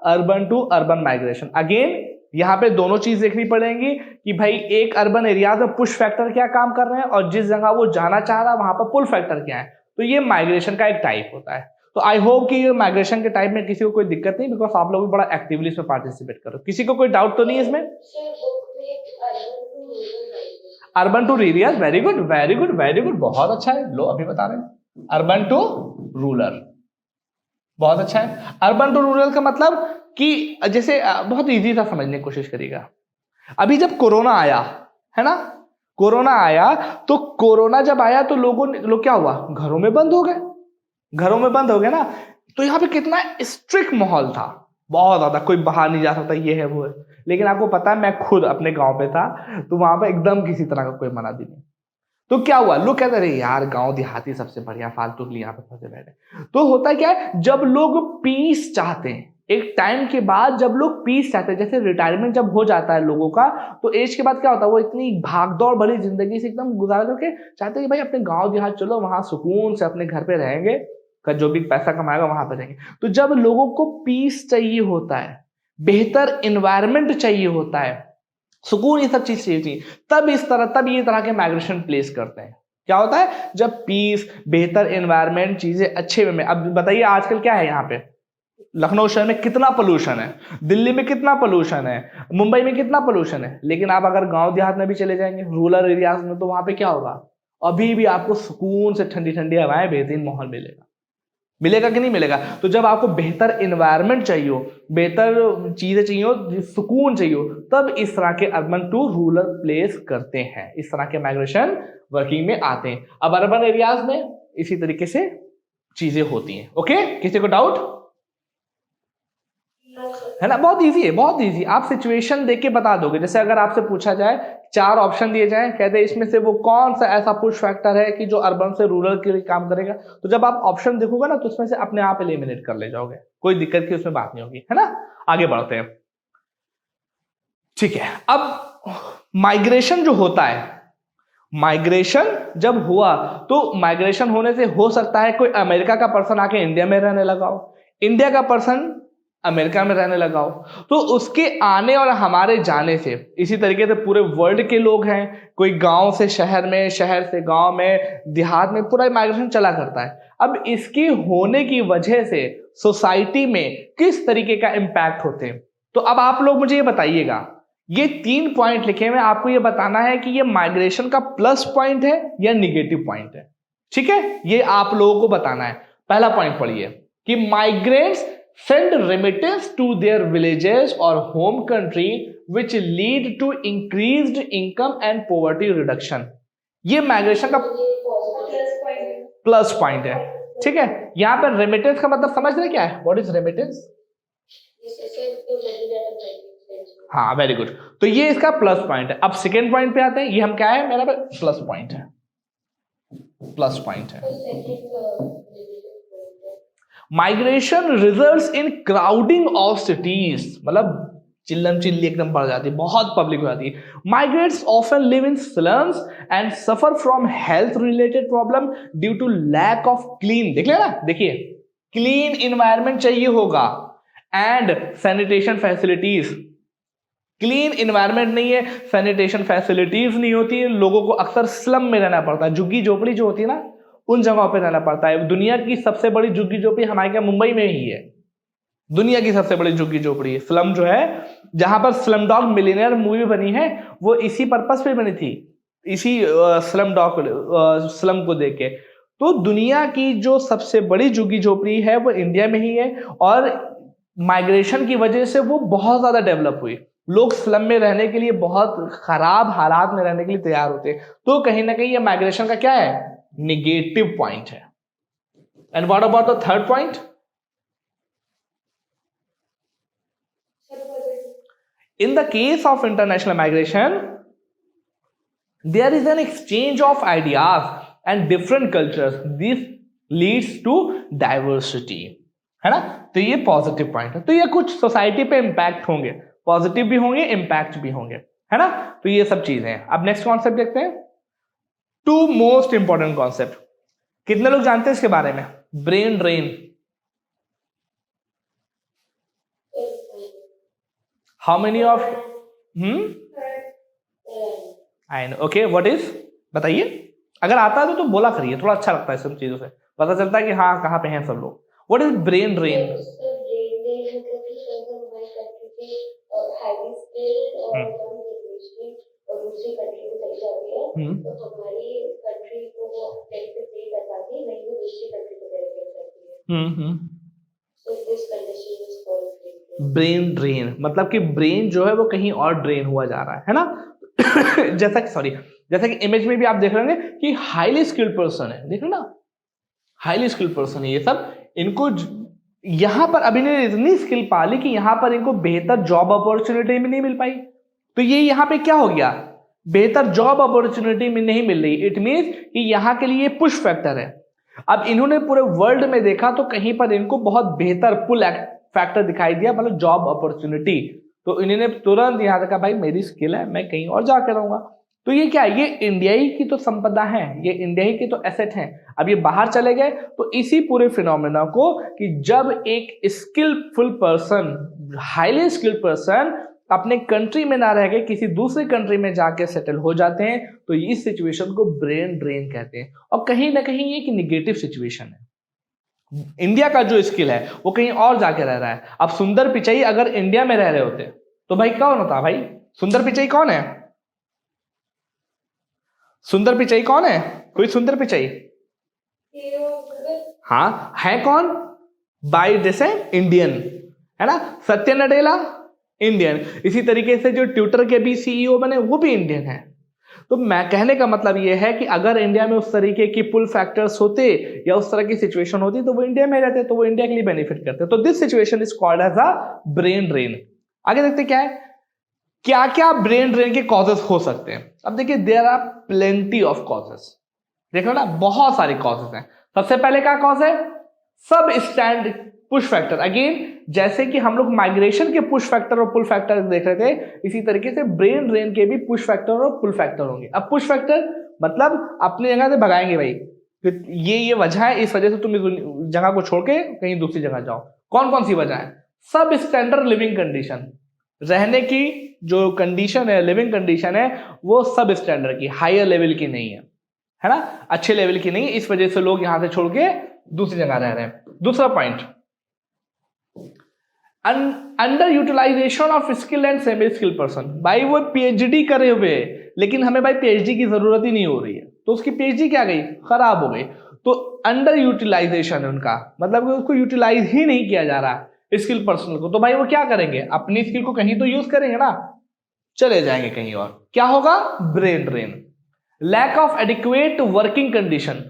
urban to urban migration. Again यहाँ पे दोनों चीज देखनी पड़ेगी कि भाई एक अर्बन एरिया में पुश फैक्टर क्या काम कर रहे हैं और जिस जगह वो जाना चाह रहा है वहां पर पुल फैक्टर क्या है। तो ये माइग्रेशन का एक टाइप होता है। तो आई होप कि ये माइग्रेशन के टाइप में किसी को कोई दिक्कत नहीं, बिकॉज आप लोग भी बड़ा एक्टिवली इसमें पार्टिसिपेट करो। किसी को कोई डाउट तो नहीं है इसमें? Urban to areas, very good very good very good, बहुत अच्छा है। लो अभी बता रहे हैं, अर्बन टू रूरल, बहुत अच्छा है। अर्बन टू रूरल का मतलब कि जैसे बहुत इजी था, समझने की कोशिश करिएगा। अभी जब कोरोना आया है ना, कोरोना आया, तो कोरोना जब आया तो लोग क्या हुआ, घरों में बंद हो गए ना। तो यहाँ पे कितना स्ट्रिक्ट माहौल था, बहुत ज्यादा, कोई बाहर नहीं जा सकता, ये है वो है। लेकिन आपको पता है मैं खुद अपने गांव पे था, तो वहां पे एकदम किसी तरह का कोई मना भी नहीं। तो क्या हुआ, लोग कहते रहे यार गांव देहाती सबसे बढ़िया, फालतू के लिए यहाँ पे फंसे बैठे। तो होता क्या है, जब लोग पीस चाहते हैं, एक टाइम के बाद जब लोग पीस चाहते हैं, जैसे रिटायरमेंट जब हो जाता है लोगों का, तो एज के बाद क्या होता है, वो इतनी भागदौड़ भरी जिंदगी से एकदम गुजार करके चाहते हैं कि भाई अपने गांव देहात चलो, वहां सुकून से अपने घर पे रहेंगे, जो भी पैसा कमाएगा वहां पे रहेंगे। तो जब लोगों को पीस चाहिए होता है, बेहतर एनवायरमेंट चाहिए होता है, सुकून, ये सब चीज चाहिए, तब ये तरह के माइग्रेशन प्लेस करते हैं। क्या होता है, जब पीस, बेहतर एनवायरमेंट, चीजें अच्छे में। अब बताइए आजकल क्या है, यहाँ पे लखनऊ शहर में कितना पोल्यूशन है, दिल्ली में कितना पोल्यूशन है, मुंबई में कितना पोल्यूशन है। लेकिन आप अगर गांव देहात में भी चले जाएंगे, रूरल एरियाज में, तो वहां पे क्या होगा, अभी भी आपको सुकून से ठंडी ठंडी हवाएं, बेहतरीन माहौल मिलेगा कि नहीं मिलेगा। तो जब आपको बेहतर एनवायरनमेंट चाहिए हो, बेहतर चीजें चाहिए हो, सुकून चाहिए हो, तब इस तरह के अर्बन टू रूरल प्लेस करते हैं, इस तरह के माइग्रेशन वर्किंग में आते हैं। अब अर्बन एरियाज में इसी तरीके से चीजें होती हैं। ओके, किसी को डाउट है ना? बहुत इजी है, बहुत इजी। आप सिचुएशन देख के बता दोगे। जैसे अगर आपसे पूछा जाए, 4 ऑप्शन दिए जाए, कहते हैं इसमें से वो कौन सा ऐसा पुश फैक्टर है कि जो अर्बन से रूरल के लिए काम करेगा, तो जब आप ऑप्शन देखोगे ना, तो उसमें से अपने आप एलिमिनेट कर ले जाओगे, कोई दिक्कत की उसमें बात नहीं होगी, है ना। आगे बढ़ते हैं, ठीक है। अब माइग्रेशन जो होता है, माइग्रेशन जब हुआ, तो माइग्रेशन होने से हो सकता है कोई अमेरिका का पर्सन आके इंडिया में रहने लगा हो, इंडिया का पर्सन अमेरिका में रहने लगा हो, तो उसके आने और हमारे जाने से, इसी तरीके से पूरे वर्ल्ड के लोग हैं, कोई गांव से शहर में, शहर से गांव में, देहात में, पूरा माइग्रेशन चला करता है। अब इसके होने की वजह से सोसाइटी में किस तरीके का इम्पैक्ट होते हैं, तो अब आप लोग मुझे ये बताइएगा, ये 3 पॉइंट लिखे हुए, आपको ये बताना है कि ये माइग्रेशन का प्लस पॉइंट है या निगेटिव पॉइंट है। ठीक है, ये आप लोगों को बताना है। पहला पॉइंट पढ़िए कि migrants send remittance to their villages or home country which lead to increased income and poverty reduction। ये माइग्रेशन का प्लस पॉइंट है। ठीक है, यहाँ पर रेमिटेंस का मतलब समझ रहे क्या है, व्हाट इज रेमिटेंस? हाँ, वेरी गुड। तो ये इसका प्लस पॉइंट है। अब सेकेंड पॉइंट पे आते हैं, ये हम क्या है, मेरा प्लस पॉइंट है, प्लस पॉइंट है। Migration results in crowding of cities, मतलब चिल्लम चिल्ली एकदम बढ़ जाती है, बहुत पब्लिक हो जाती है। Migrants often live in slums and suffer from health related problem due to lack of clean, देख लेना, देखिए क्लीन इन्वायरमेंट चाहिए होगा and sanitation facilities. Clean environment नहीं है, सैनिटेशन फैसिलिटीज नहीं होती है, लोगों को अक्सर स्लम में रहना पड़ता है, झुग्गी झोपड़ी जो होती है ना, उन जगहों पे रहना पड़ता है। दुनिया की सबसे बड़ी झुग्गी झोपड़ी हमारे क्या मुंबई में ही है, दुनिया की सबसे बड़ी झुग्गी झोपड़ी है। स्लम जो है, जहां पर स्लम डॉग मिलियनेयर मूवी बनी है, वो इसी पर्पस पे बनी थी, इसी स्लम स्लम को देख के। तो दुनिया की जो सबसे बड़ी झुग्गी झोपड़ी है वो इंडिया में ही है, और माइग्रेशन की वजह से वो बहुत ज्यादा डेवलप हुई। लोग स्लम में रहने के लिए, बहुत खराब हालात में रहने के लिए तैयार होते हैं। तो कहीं ना कहीं ये माइग्रेशन का क्या है, निगेटिव पॉइंट है। And what about the third point? In the case of international migration, there is an exchange of ideas and different cultures. This leads to diversity, है ना? तो ये पॉजिटिव पॉइंट है। तो ये कुछ सोसाइटी पे इंपैक्ट होंगे, पॉजिटिव भी होंगे, इंपैक्ट भी होंगे, है ना? तो ये सब चीजें हैं। अब नेक्स्ट कॉन्सेप्ट देखते हैं, 2 मोस्ट इंपॉर्टेंट कॉन्सेप्ट। कितने लोग जानते हैं इसके बारे में? Brain drain. How many of I know, okay, what is? बताइए, अगर आता है तो बोला करिए, थोड़ा अच्छा लगता है सब चीजों से, पता चलता है कि हाँ कहाँ पे हैं सब लोग। What is brain drain? Brain drain मतलब कि ब्रेन जो है वो कहीं और ड्रेन हुआ जा रहा है ना? जैसा कि इमेज में भी आप देख रहे होंगे कि हाईली स्किल्ड पर्सन है, देख रहे ना, हाईली स्किल्ड पर्सन है ये सब। इनको यहां पर अभी ने इतनी स्किल पा ली कि यहां पर इनको बेहतर जॉब अपॉर्चुनिटी भी नहीं मिल पाई। तो ये यहां पे क्या हो गया, बेहतर जॉब अपॉर्चुनिटी में नहीं मिल रही। इट मींस कि यहां के लिए पुश फैक्टर है। अब इन्होंने पूरे वर्ल्ड में देखा तो कहीं पर इनको बहुत बेहतर पुल फैक्टर दिखाई दिया, मतलब जॉब अपॉर्चुनिटी। तो इन्होंने तुरंत यहां से कहा भाई मेरी स्किल है, मैं कहीं और जाकर रहूंगा। तो ये क्या है, ये इंडिया ही की तो संपदा है, ये इंडिया ही की तो एसेट है। अब ये बाहर चले गए तो इसी पूरे फिनोमेना को कि जब एक skillful person, highly skilled person अपने कंट्री में ना रह के किसी दूसरे कंट्री में जाके सेटल हो जाते हैं, तो इस सिचुएशन को ब्रेन ड्रेन कहते हैं। और कहीं ना कहीं ये एक निगेटिव सिचुएशन है। इंडिया का जो स्किल है वो कहीं और जाके रह रहा है। अब सुंदर पिचाई अगर इंडिया में रह रहे होते तो भाई कौन होता, भाई सुंदर पिचाई कौन है? सुंदर पिचाई कौन है? कोई सुंदर पिचाई? हाँ है कौन? बाय डिसेंट इंडियन, है ना। सत्य नडेला इंडियन। इसी तरीके से जो ट्विटर के भी सीईओ बने वो भी इंडियन है। तो मैं कहने का मतलब ये है कि अगर इंडिया में उस तरीके की पुल फैक्टर्स होते या उस तरह की सिचुएशन होती तो वो इंडिया में रहते, तो वो इंडिया के लिए बेनिफिट करते। तो this situation is called as a brain drain. आगे देखते क्या है, क्या क्या ब्रेन ड्रेन के कॉजेस हो सकते हैं। अब देखिए there are plenty of causes, देख लो ना, बहुत सारे कॉजेस हैं। सबसे पहले क्या कॉज है, सब स्टैंड पुश फैक्टर। अगेन जैसे कि हम लोग माइग्रेशन के पुश फैक्टर और पुल फैक्टर देख रहे थे, इसी तरीके से ब्रेन ड्रेन के भी पुश फैक्टर और पुल फैक्टर होंगे। अब पुश फैक्टर मतलब अपनी जगह से भगाएंगे भाई, ये वजह है, इस वजह से तुम इस जगह को छोड़ के कहीं दूसरी जगह जाओ। कौन कौन सी वजह है? सब स्टैंडर्ड लिविंग कंडीशन, रहने की जो कंडीशन है, लिविंग कंडीशन है, वो सब स्टैंडर्ड की, हायर लेवल की नहीं है ना, अच्छे लेवल की नहीं। इस वजह से लोग यहां से छोड़ के दूसरी जगह रह रहे हैं। दूसरा point, under utilization of skill and semi skill person. भाई वो पीएचडी करे हुए, लेकिन हमें भाई पीएचडी की जरूरत ही नहीं हो रही है, तो उसकी पीएचडी क्या गई, खराब हो गई। तो अंडर यूटिलाइजेशन उनका मतलब उसको यूटिलाइज ही नहीं किया जा रहा स्किल पर्सन को, तो भाई वो क्या करेंगे, अपनी स्किल को कहीं तो यूज करेंगे ना, चले जाएंगे कहीं और। क्या होगा, brain drain. Lack of adequate working condition,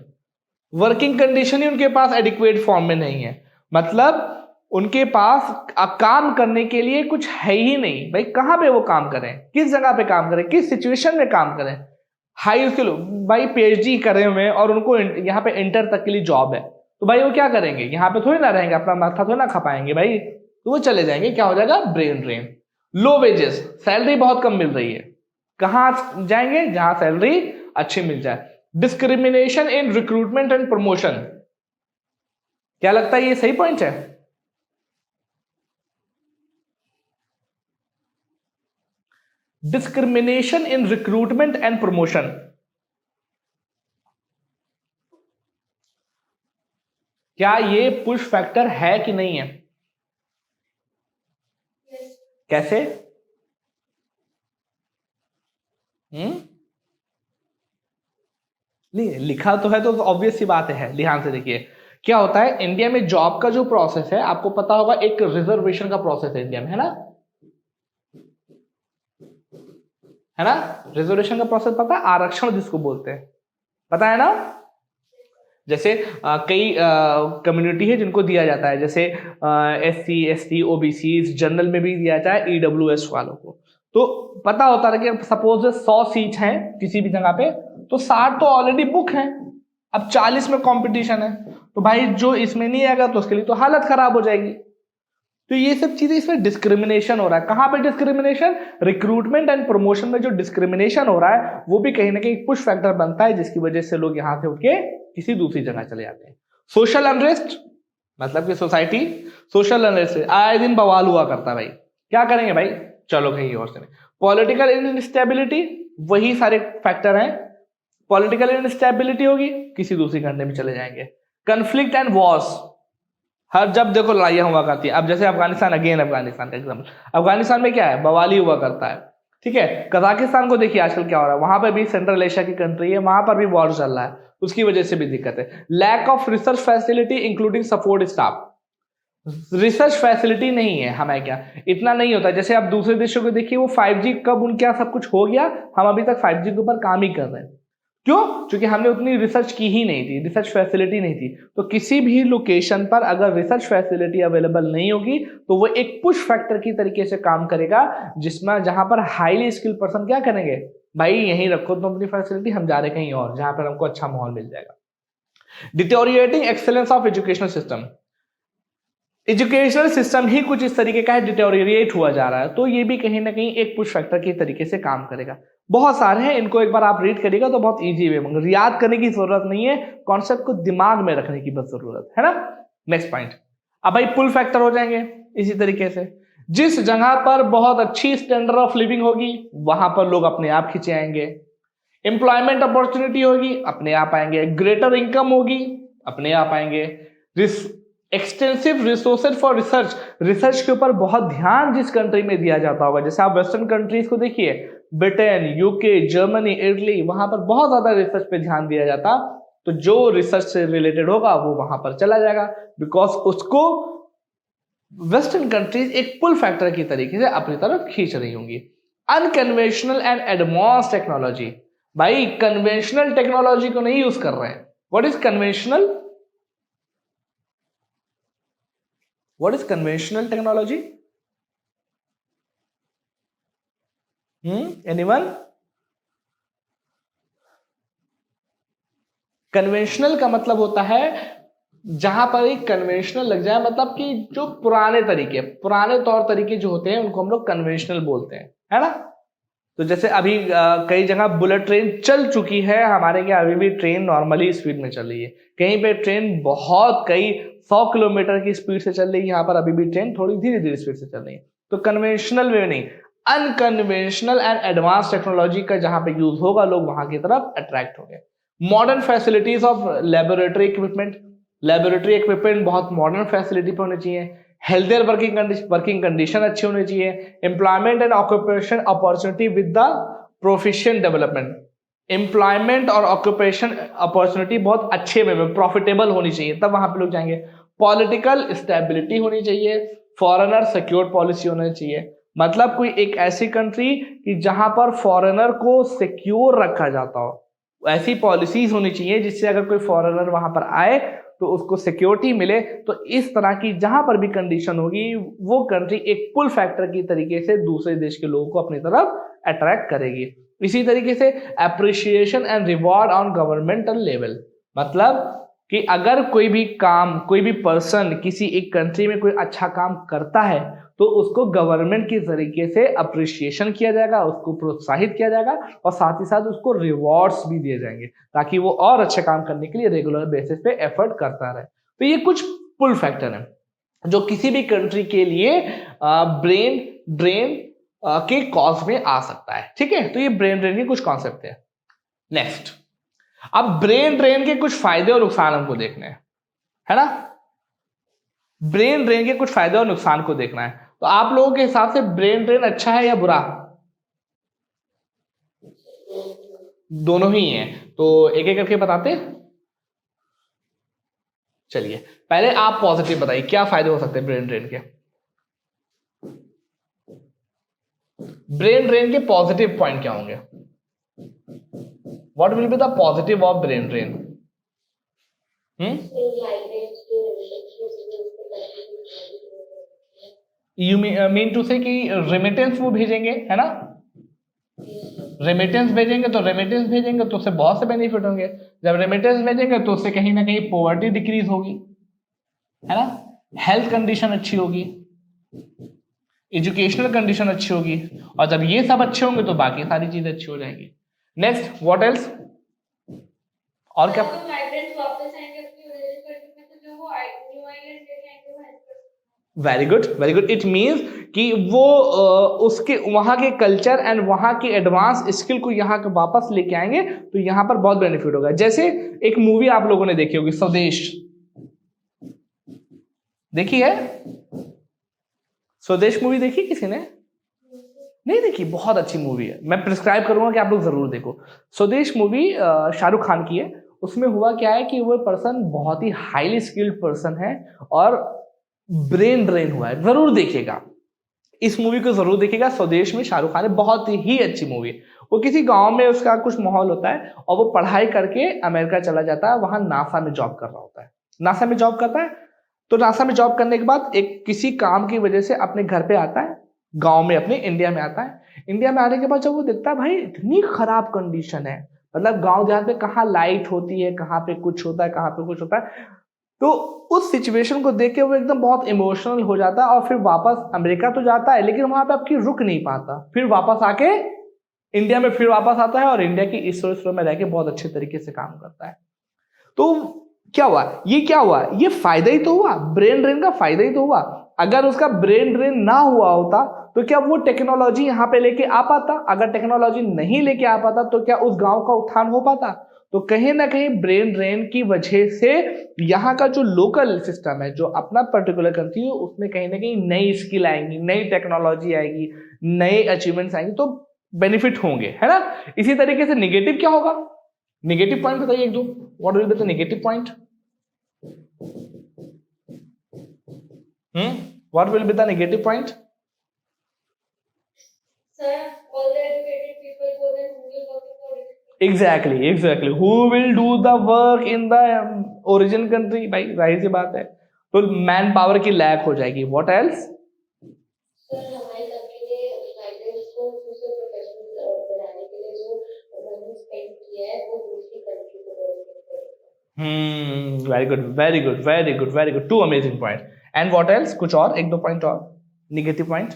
working condition ही उनके पास एडिक्वेट फॉर्म में नहीं है, मतलब उनके पास काम करने के लिए कुछ है ही नहीं। भाई कहां पे वो काम करें, किस जगह पे काम करें, किस सिचुएशन में काम करें। हाई स्किल, भाई पीएचडी करे हुए और उनको यहाँ पे इंटर तक के लिए जॉब है, तो भाई वो क्या करेंगे, यहाँ पे थोड़ी ना रहेंगे, अपना माथा थोड़ी ना खपाएंगे भाई, तो वो चले जाएंगे। क्या हो जाएगा, brain drain. Low wages, salary बहुत कम मिल रही है, कहां जाएंगे, जहां सैलरी अच्छी मिल जाए। Discrimination in recruitment and promotion, क्या लगता है ये सही पॉइंट है। Discrimination in recruitment and promotion, क्या ये पुश फैक्टर है कि नहीं है, कैसे। नहीं लिखा तो है तो ऑब्वियस सी बात है, ध्यान से देखिए क्या होता है। इंडिया में जॉब का जो प्रोसेस है, आपको पता होगा एक रिजर्वेशन का प्रोसेस है इंडिया में, है ना, रिजर्वेशन का प्रोसेस पता है, आरक्षण जिसको बोलते हैं, पता है ना। जैसे कई कम्युनिटी है जिनको दिया जाता है, जैसे SC ST OBC, जनरल में भी दिया जाता है EWS वालों को। तो पता होता है कि सपोज 100 सीट हैं किसी भी जगह पे, तो 60 तो ऑलरेडी बुक हैं, अब 40 में कंपटीशन है, तो भाई जो इसमें नहीं आएगा तो उसके लिए तो हालत खराब हो जाएगी। तो ये सब चीजें, इसमें डिस्क्रिमिनेशन हो रहा है। कहां पे डिस्क्रिमिनेशन, रिक्रूटमेंट एंड प्रमोशन में जो डिस्क्रिमिनेशन हो रहा है, वो भी कहीं ना कहीं पुश फैक्टर बनता है, जिसकी वजह से लोग यहां से उठ के किसी दूसरी जगह चले जाते हैं। सोशल अनरेस्ट, मतलब कि सोसाइटी सोशल अनरेस्ट, आए दिन बवाल हुआ करता है भाई, क्या करेंगे भाई, चलो कहीं और से। पॉलिटिकल इनस्टेबिलिटी, वही सारे फैक्टर हैं। पॉलिटिकल इनस्टेबिलिटी होगी, किसी दूसरी कंट्री में चले जाएंगे। कन्फ्लिक्ट एंड वॉर्स, हर जब देखो लड़ाइयां हुआ करती है। अब जैसे अफगानिस्तान, अगेन अफगानिस्तान का एग्जाम्पल, अफगानिस्तान में क्या है, बवाली हुआ करता है, ठीक है। कजाकिस्तान को देखिए आजकल क्या हो रहा है, वहां पर भी सेंट्रल एशिया की कंट्री है, वहां पर भी वॉर चल रहा है, उसकी वजह से भी दिक्कत है। Lack of research facility including support staff, research facility नहीं है, हमें क्या इतना नहीं होता। जैसे आप दूसरे देशों को देखिए, वो 5G कब उनके यहाँ सब कुछ हो गया, हम अभी तक 5G के ऊपर काम ही कर रहे हैं। क्यों, क्योंकि हमने उतनी रिसर्च की ही नहीं थी, रिसर्च फैसिलिटी नहीं थी। तो किसी भी लोकेशन पर अगर रिसर्च फैसिलिटी अवेलेबल नहीं होगी, तो वो एक पुश फैक्टर की तरीके से काम करेगा, जिसमें जहां पर हाईली स्किल पर्सन क्या करेंगे, भाई यहीं रखो तुम अपनी फैसिलिटी, हम जा रहे कहीं और जहां पर हमको अच्छा माहौल मिल जाएगा। Deteriorating excellence of educational system, educational system ही कुछ इस तरीके का है, डिटोरिएट हुआ जा रहा है, तो ये भी कहीं ना कहीं एक पुश फैक्टर के तरीके से काम करेगा। बहुत सारे हैं, इनको एक बार आप रीड करिएगा तो बहुत इजी वे, मगर याद करने की जरूरत नहीं है, कॉन्सेप्ट को दिमाग में रखने की बस जरूरत है ना। नेक्स्ट पॉइंट, अब भाई पुल फैक्टर हो जाएंगे इसी तरीके से, जिस जगह पर बहुत अच्छी स्टैंडर्ड ऑफ लिविंग होगी, वहां पर लोग अपने आप खींचे आएंगे। एम्प्लॉयमेंट अपॉर्चुनिटी होगी, अपने आप आएंगे। ग्रेटर इनकम होगी, अपने आप आएंगे। Extensive resources for research, research के ऊपर बहुत ध्यान जिस कंट्री में दिया जाता होगा, जैसे आप वेस्टर्न कंट्रीज को देखिए, ब्रिटेन, यूके, जर्मनी, इटली, वहां पर बहुत ज्यादा रिसर्च पे ध्यान दिया जाता, तो जो रिसर्च से रिलेटेड होगा वो वहां पर चला जाएगा, बिकॉज उसको वेस्टर्न कंट्रीज एक पुल फैक्टर की तरीके से अपनी तरफ खींच रही होंगी। अनकन्वेंशनल एंड एडवांस टेक्नोलॉजी, भाई कन्वेंशनल टेक्नोलॉजी को नहीं यूज कर रहे हैं। What is conventional, what is conventional technology? Anyone? Conventional का मतलब होता है जहां पर एक कन्वेंशनल लग जाए, मतलब कि जो पुराने तरीके, पुराने तौर तरीके जो होते हैं उनको हम लोग कन्वेंशनल बोलते हैं, है ना। तो जैसे अभी कई जगह बुलेट ट्रेन चल चुकी है, हमारे यहाँ अभी भी ट्रेन नॉर्मली स्पीड में चल रही है, कहीं पे ट्रेन बहुत कई 100 किलोमीटर की स्पीड से चल रही है, यहाँ पर अभी भी ट्रेन थोड़ी धीरे धीरे स्पीड से चल रही है। तो कन्वेंशनल वे नहीं, अनकन्वेंशनल एंड एडवांस टेक्नोलॉजी का जहां पे यूज होगा लोग वहां की तरफ अट्रैक्ट होंगे। Modern facilities of laboratory equipment, laboratory equipment बहुत मॉडर्न फैसिलिटी पे होने चाहिए। हेल्थियर वर्किंग कंडीशन अच्छी होनी चाहिए। Employment and occupation opportunity with the profession development, employment और ऑक्यूपेशन अपॉर्चुनिटी बहुत अच्छे में प्रॉफिटेबल होनी चाहिए, तब वहां पे लोग जाएंगे। पॉलिटिकल स्टेबिलिटी होनी चाहिए। फॉरेनर सिक्योर पॉलिसी होनी चाहिए, मतलब कोई एक ऐसी कंट्री कि जहां पर फॉरेनर को सिक्योर रखा जाता हो, ऐसी पॉलिसीज होनी चाहिए जिससे अगर कोई फॉरेनर वहां पर आए तो उसको सिक्योरिटी मिले। तो इस तरह की जहां पर भी कंडीशन होगी वो कंट्री एक पुल फैक्टर की तरीके से दूसरे देश के लोगों को अपनी तरफ अट्रैक्ट करेगी। इसी तरीके से appreciation and reward on governmental level, मतलब कि अगर कोई भी काम, कोई भी पर्सन किसी एक कंट्री में कोई अच्छा काम करता है तो उसको गवर्नमेंट के तरीके से अप्रिसिएशन किया जाएगा, उसको प्रोत्साहित किया जाएगा और साथ ही साथ उसको रिवॉर्ड्स भी दिए जाएंगे ताकि वो और अच्छे काम करने के लिए रेगुलर बेसिस पे एफर्ट करता रहे। तो ये कुछ पुल फैक्टर है जो किसी भी कंट्री के लिए ब्रेन ड्रेन के कॉज में आ सकता है। ठीक है, तो ये ब्रेन ड्रेन के कुछ कॉन्सेप्ट है। नेक्स्ट, अब ब्रेन ड्रेन के कुछ फायदे और नुकसान हमको देखने हैं, है ना। ब्रेन ड्रेन के कुछ फायदे और नुकसान को देखना है। तो आप लोगों के हिसाब से ब्रेन ड्रेन अच्छा है या बुरा? दोनों ही हैं, तो एक एक करके बताते। चलिए पहले आप पॉजिटिव बताइए, क्या फायदे हो सकते हैं ब्रेन ड्रेन के? ब्रेन ड्रेन के पॉजिटिव पॉइंट क्या होंगे? What will be the positive of brain drain? You mean to say कि रेमिटेंस वो भेजेंगे, है ना। रेमिटेंस भेजेंगे तो उससे बहुत से बेनिफिट होंगे। जब रेमिटेंस भेजेंगे तो उससे कहीं ना कहीं पॉवर्टी डिक्रीज होगी, है ना। हेल्थ कंडीशन अच्छी होगी, एजुकेशनल कंडीशन अच्छी होगी, और जब ये सब अच्छे होंगे तो बाकी सारी चीजें अच्छी हो जाएंगी। Next, what else? और क्या? Very good, very good. It means कि वो उसके वहां के कल्चर एंड वहां की एडवांस स्किल को यहाँ के वापस लेके आएंगे तो यहाँ पर बहुत बेनिफिट होगा। जैसे एक मूवी आप लोगों ने देखी होगी, स्वदेश, देखी है? स्वदेश मूवी देखी किसी ने? नहीं देखी? बहुत अच्छी मूवी है, मैं प्रिस्क्राइब करूंगा कि आप लोग जरूर देखो। स्वदेश मूवी शाहरुख खान की है। उसमें हुआ क्या है कि वो पर्सन बहुत ही हाईली स्किल्ड पर्सन है और ब्रेन ड्रेन हुआ है। जरूर देखिएगा इस मूवी को, जरूर देखिएगा। स्वदेश में शाहरुख खान है, बहुत ही अच्छी मूवी। वो किसी गांव में उसका कुछ माहौल होता है और वो पढ़ाई करके अमेरिका चला जाता है, वहां नासा में जॉब कर रहा होता है। नासा में जॉब करता है, तो नासा में जॉब करने के बाद एक किसी काम की वजह से अपने घर पे आता है, गांव में अपने इंडिया में आता है। इंडिया में आने के बाद जब वो देखता है भाई इतनी खराब कंडीशन है, मतलब गांव देहात में कहाँ लाइट होती है, कहाँ पे कुछ होता है, कहाँ पे कुछ होता है, तो उस सिचुएशन को देख के वो एकदम बहुत इमोशनल हो जाता है और फिर वापस अमेरिका तो जाता है लेकिन वहां पे आपकी रुक नहीं पाता, फिर वापस आके इंडिया में फिर वापस आता है और इंडिया की इसरो में रह के बहुत अच्छे तरीके से काम करता है। तो क्या हुआ? ये क्या हुआ? ये फायदा ही तो हुआ, ब्रेन ड्रेन का फायदा ही तो हुआ। अगर उसका ब्रेन ड्रेन ना हुआ होता तो क्या वो टेक्नोलॉजी यहाँ पे लेके आ पाता? अगर टेक्नोलॉजी नहीं लेके आ पाता तो क्या उस गांव का उत्थान हो पाता? तो कहीं ना कहीं ब्रेन ड्रेन की वजह से यहाँ का जो लोकल सिस्टम है, जो अपना पर्टिकुलर कंट्री है, उसमें कहीं ना कहीं नई स्किल आएंगी, नई टेक्नोलॉजी आएगी, नए अचीवमेंट्स आएंगी, तो बेनिफिट होंगे, है ना। इसी तरीके से निगेटिव क्या होगा? निगेटिव पॉइंट बताइए एक दो। What will be the negative point? What will be the negative point? Sir, all the educated people go then who will work in the origin? Exactly. Who will do the work in the origin country? भाई जाहिर सी बात है, तो man power की lack हो जाएगी। What else? Sir, हमारी country ने माइग्रेंट्स को दूसरे प्रोफेशनल बनाने के लिए जो मनी स्पेंड किया है वो दूसरी कंट्री को Very good. Two amazing points. And what else? कुछ और एक दो पॉइंट और निगेटिव पॉइंट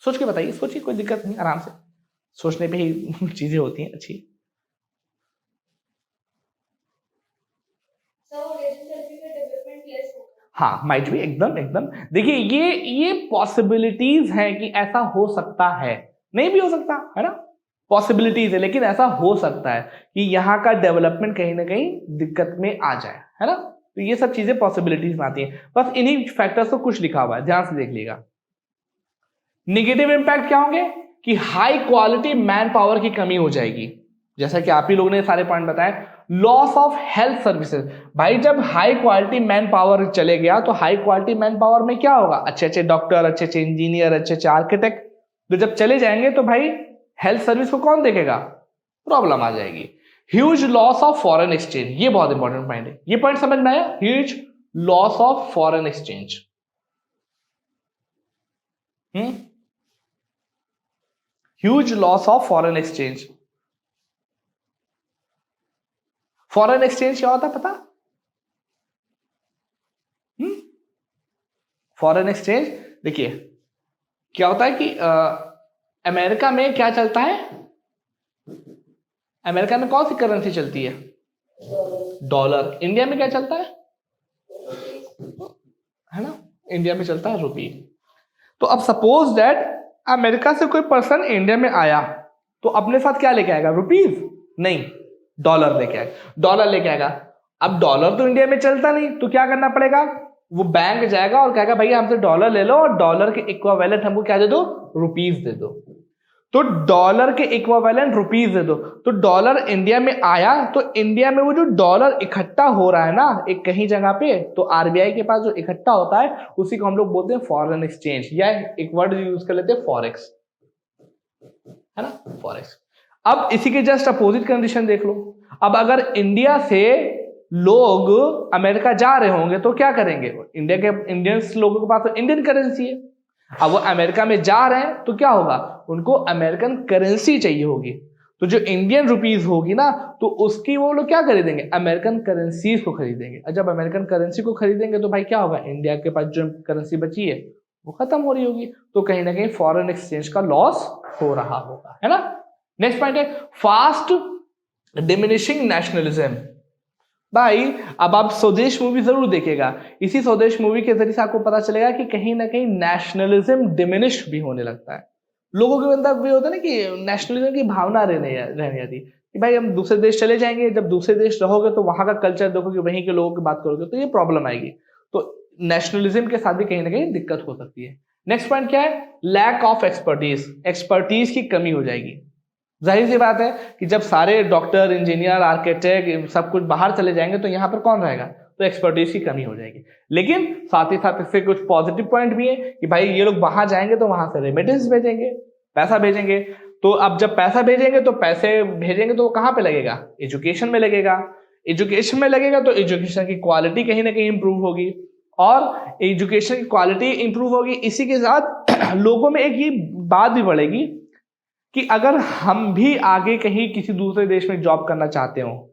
सोच के बताइए, सोचिए, कोई दिक्कत नहीं, आराम से सोचने पे ही चीजें होती हैं अच्छी। कंट्री का डेवलपमेंट लेस होगा। हाँ, माइट भी, एकदम एकदम। देखिए ये पॉसिबिलिटीज हैं कि ऐसा हो सकता है, नहीं भी हो सकता है ना, पॉसिबिलिटीज है, लेकिन ऐसा हो सकता है कि यहाँ का डेवलपमेंट कहीं ना कहीं दिक्कत में आ जाए, है ना। तो ये सब चीजें पॉसिबिलिटीज में आती हैं। बस इन्हीं फैक्टर्स को कुछ लिखा हुआ है, ध्यान से देख लीजिएगा। नेगेटिव इंपैक्ट क्या होंगे कि हाई क्वालिटी मैन पावर की कमी हो जाएगी, जैसा कि आप ही लोगों ने सारे पॉइंट बताए। लॉस ऑफ हेल्थ सर्विसेज, भाई जब हाई क्वालिटी मैन पावर चले गया तो हाई क्वालिटी मैन पावर में क्या होगा, अच्छे अच्छे डॉक्टर, अच्छे अच्छे इंजीनियर, अच्छे अच्छे आर्किटेक्ट, तो जब चले जाएंगे तो भाई हेल्थ सर्विस को कौन देखेगा, प्रॉब्लम आ जाएगी। Huge loss of foreign exchange, ये बहुत इंपॉर्टेंट पॉइंट है, ये पॉइंट समझ में आया, huge loss of foreign exchange. Huge loss of foreign exchange. Foreign exchange क्या होता है पता, फॉरेन एक्सचेंज देखिए क्या होता है कि अमेरिका में क्या चलता है, अमेरिका में कौन सी करेंसी चलती है, डॉलर। इंडिया में क्या चलता है ना, इंडिया में चलता है रुपी। तो अब सपोज दैट अमेरिका से कोई पर्सन इंडिया में आया तो अपने साथ क्या लेके आएगा, रुपीज नहीं, डॉलर लेके आएगा, डॉलर लेके आएगा। अब डॉलर तो इंडिया में चलता नहीं, तो क्या करना पड़ेगा, वो बैंक जाएगा और कहेगा भैया हमसे डॉलर ले लो और डॉलर के इक्विवेलेंट हमको क्या दे दो, रुपीज दे दो। तो डॉलर के इक्विवेलेंट रुपीज दे दो। तो डॉलर इंडिया में आया तो इंडिया में वो जो डॉलर इकट्ठा हो रहा है ना एक कहीं जगह पे, तो आरबीआई के पास जो इकट्ठा होता है उसी को हम लोग बोलते हैं फॉरेन एक्सचेंज, या एक वर्ड यूज कर लेते हैं फॉरेक्स, है ना, फॉरेक्स। अब इसी के जस्ट अपोजिट कंडीशन देख लो, अब अगर इंडिया से लोग अमेरिका जा रहे होंगे तो क्या करेंगे, इंडिया के इंडियंस लोगों के पास तो इंडियन करेंसी है, अब वो अमेरिका में जा रहे हैं तो क्या होगा, उनको अमेरिकन करेंसी चाहिए होगी, तो जो इंडियन रुपीज होगी ना तो उसकी वो लोग क्या खरीदेंगे, अमेरिकन करेंसीज को खरीदेंगे। और जब अमेरिकन करेंसी को खरीदेंगे तो भाई क्या होगा, इंडिया के पास जो करेंसी बची है वो खत्म हो रही होगी, तो कहीं ना कहीं फॉरेन एक्सचेंज का लॉस हो रहा होगा, है ना। नेक्स्ट पॉइंट है फास्ट डिमिनिशिंग नेशनलिज्म। भाई अब आप स्वदेश मूवी जरूर देखेगा, इसी स्वदेश मूवी के जरिए से आपको पता चलेगा कि कहीं ना कहीं नेशनलिज्म डिमिनिश भी होने लगता है। लोगों के अंदर भी होता है ना कि नेशनलिज्म की भावना रहने आती कि भाई हम दूसरे देश चले जाएंगे, जब दूसरे देश रहोगे तो वहां का कल्चर देखोगे, वहीं के लोगों की बात करोगे तो ये प्रॉब्लम आएगी, तो नेशनलिज्म के साथ भी कहीं ना कहीं दिक्कत हो सकती है। नेक्स्ट पॉइंट क्या है, लैक ऑफ एक्सपर्टीज, एक्सपर्टीज की कमी हो जाएगी। जाहिर सी बात है कि जब सारे डॉक्टर, इंजीनियर, आर्किटेक्ट सब कुछ बाहर चले जाएंगे तो यहाँ पर कौन रहेगा, तो एक्सपर्टीज की कमी हो जाएगी। लेकिन साथ ही साथ इससे कुछ पॉजिटिव पॉइंट भी है कि भाई ये लोग वहां जाएंगे तो वहां से रेमिटेंस भेजेंगे, पैसा भेजेंगे, तो अब जब पैसा भेजेंगे तो पैसे भेजेंगे तो कहाँ पे लगेगा, एजुकेशन में लगेगा, एजुकेशन में लगेगा तो एजुकेशन की क्वालिटी कहीं ना कहीं इंप्रूव होगी, और एजुकेशन की क्वालिटी इंप्रूव होगी, इसी के साथ लोगों में एक ये बात भी बढ़ेगी कि अगर हम भी आगे कहीं किसी दूसरे देश में जॉब करना चाहते हो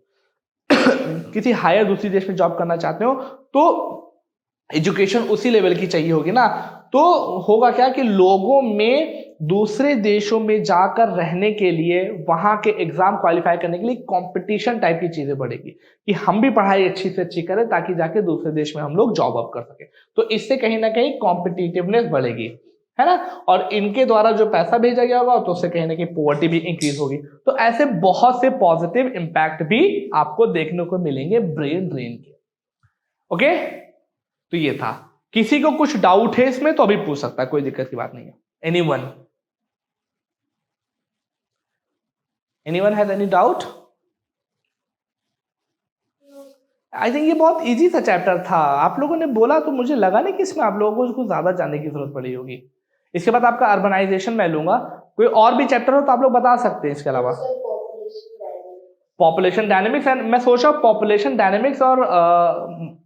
किसी हायर दूसरी देश में जॉब करना चाहते हो तो एजुकेशन उसी लेवल की चाहिए होगी ना, तो होगा क्या कि लोगों में दूसरे देशों में जाकर रहने के लिए वहां के एग्जाम क्वालिफाई करने के लिए कंपटीशन टाइप की चीजें बढ़ेगी कि हम भी पढ़ाई अच्छी से अच्छी करें ताकि जाके दूसरे देश में हम लोग जॉब अप कर सके, तो इससे कहीं ना कहीं कॉम्पिटिटिवनेस बढ़ेगी, है ना, और इनके द्वारा जो पैसा भेजा गया होगा तो उससे कहीं ना कहीं पॉवर्टी भी इंक्रीज होगी। तो ऐसे बहुत से पॉजिटिव इंपैक्ट भी आपको देखने को मिलेंगे ब्रेन ड्रेन के। ओके, तो ये था। किसी को कुछ डाउट है इसमें तो अभी पूछ सकता है, कोई दिक्कत की बात नहीं है। Anyone has any doubt? I think ये बहुत इजी सा चैप्टर था, आप लोगों ने बोला तो मुझे लगा नहीं कि इसमें आप लोगों को इसको ज्यादा जानने की जरूरत पड़ी होगी। इसके बाद आपका अर्बनाइजेशन मैं लूंगा, कोई और भी चैप्टर हो तो आप लोग बता सकते हैं इसके अलावा। पॉपुलेशन डायनेमिक्स, एंड मैं सोच रहा हूँ पॉपुलेशन डायनेमिक्स और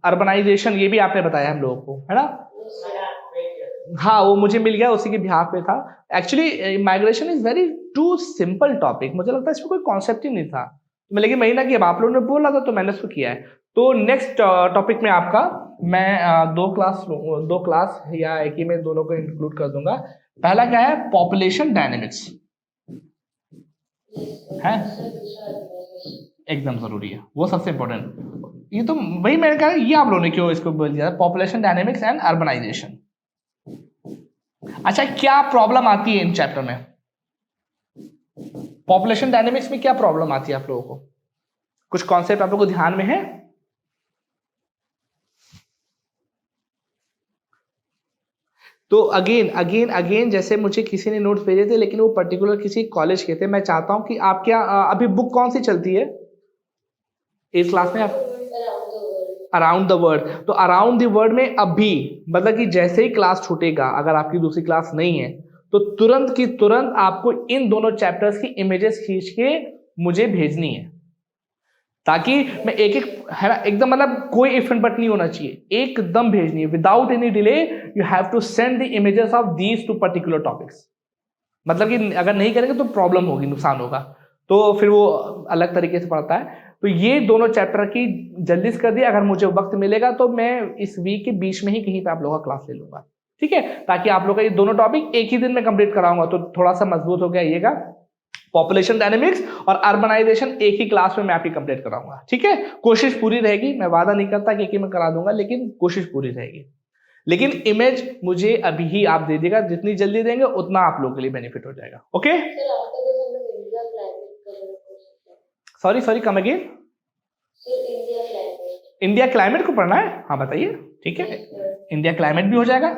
अर्बनाइजेशन ये भी आपने बताया हम लोगों को, है ना। हाँ वो मुझे मिल गया, उसी के बिहाफ पे था। Actually migration is very too simple topic, मुझे लगता है इसमें कोई कॉन्सेप्ट ही नहीं था, लेकिन महीना की अब आप लोगों ने बोला था तो मैंने इसको किया है। तो नेक्स्ट टॉपिक में आपका मैं दो क्लास या एक ही में दोनों को इंक्लूड कर दूंगा। पहला क्या है, पॉपुलेशन डायनेमिक्स है, एकदम जरूरी है, वो सबसे इंपॉर्टेंट। ये तो वही मैंने कहा, ये आप लोगों ने क्यों इसको बोल दिया, पॉपुलेशन डायनेमिक्स एंड अर्बनाइजेशन। अच्छा, क्या प्रॉब्लम आती है इन चैप्टर में? पॉपुलेशन डायनेमिक्स में क्या प्रॉब्लम आती है आप लोगों को? कुछ कॉन्सेप्ट आप लोगों को ध्यान में है? तो अगेन जैसे मुझे किसी ने नोट्स भेजे थे, लेकिन वो पर्टिकुलर किसी कॉलेज के थे। मैं चाहता हूं कि आप क्या अभी बुक कौन सी चलती है इस क्लास में? आप अराउंड द वर्ल्ड, तो अराउंड द वर्ल्ड में अभी मतलब कि जैसे ही क्लास छूटेगा, अगर आपकी दूसरी क्लास नहीं है तो तुरंत की तुरंत आपको इन दोनों चैप्टर्स की इमेजेस खींच के मुझे भेजनी है, ताकि मैं एक एक, है ना, एकदम मतलब कोई इफ एंड बट नहीं होना चाहिए, एकदम भेजनी है without any delay. You have to send the images of these two particular topics. मतलब कि अगर नहीं करेंगे तो प्रॉब्लम होगी, नुकसान होगा, तो फिर वो अलग तरीके से पढ़ता है। तो ये दोनों चैप्टर की जल्दी से कर दिया। अगर मुझे वक्त मिलेगा तो मैं इस वीक के बीच में ही कहीं पे आप लोगों का क्लास ले लूंगा, ठीक है, ताकि आप लोग का ये दोनों टॉपिक एक ही दिन में कंप्लीट कराऊंगा, तो थोड़ा सा मजबूत हो गया आइएगा। पॉपुलेशन डायनेमिक्स और अर्बनाइजेशन एक ही क्लास में मैं आपकी कंप्लीट कराऊंगा, ठीक है। कोशिश पूरी रहेगी, मैं वादा नहीं करता कि एक ही में करा दूंगा, लेकिन कोशिश पूरी रहेगी। लेकिन इमेज मुझे अभी ही आप दे देगा, जितनी जल्दी देंगे उतना आप लोगों के लिए बेनिफिट हो जाएगा। Okay, sorry come again. India climate को पढ़ना है? हाँ बताइए, ठीक है, इंडिया क्लाइमेट भी हो जाएगा।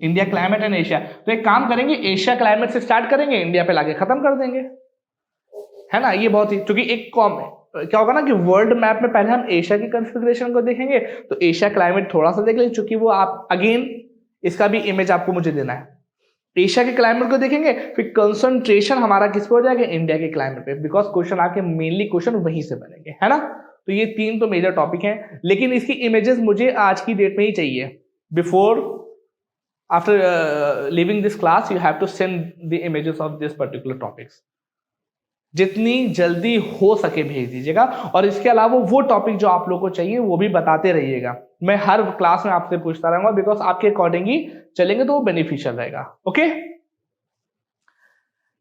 इंडिया क्लाइमेट एंड एशिया, तो एक काम करेंगे, एशिया क्लाइमेट से स्टार्ट करेंगे, इंडिया पे लाके खत्म कर देंगे, है ना। ये बहुत ही, क्योंकि एक क्या होगा ना कि वर्ल्ड मैप में पहले हम एशिया की कॉन्फ़िगरेशन को देखेंगे, तो एशिया क्लाइमेट थोड़ा सा देख लेंगे, क्योंकि वो आप अगेन इसका भी इमेज आपको मुझे देना है। एशिया के क्लाइमेट को देखेंगे, फिर कंसंट्रेशन हमारा किस पे हो जाएगा, इंडिया के क्लाइमेट पे, बिकॉज क्वेश्चन आपके मेनली क्वेश्चन वहीं से बनेंगे, है ना। तो ये तीन तो मेजर टॉपिक हैं, लेकिन इसकी इमेजेस मुझे आज की डेट में ही चाहिए। Before after leaving this class you have to send the images of this particular topics, जितनी जल्दी हो सके भेज दीजिएगा। और इसके अलावा वो टॉपिक जो आप लोगों को चाहिए वो भी बताते रहिएगा, मैं हर क्लास में आपसे पूछता रहूंगा, बिकॉज आपके अकॉर्डिंग ही चलेंगे तो वो बेनिफिशियल रहेगा। ओके,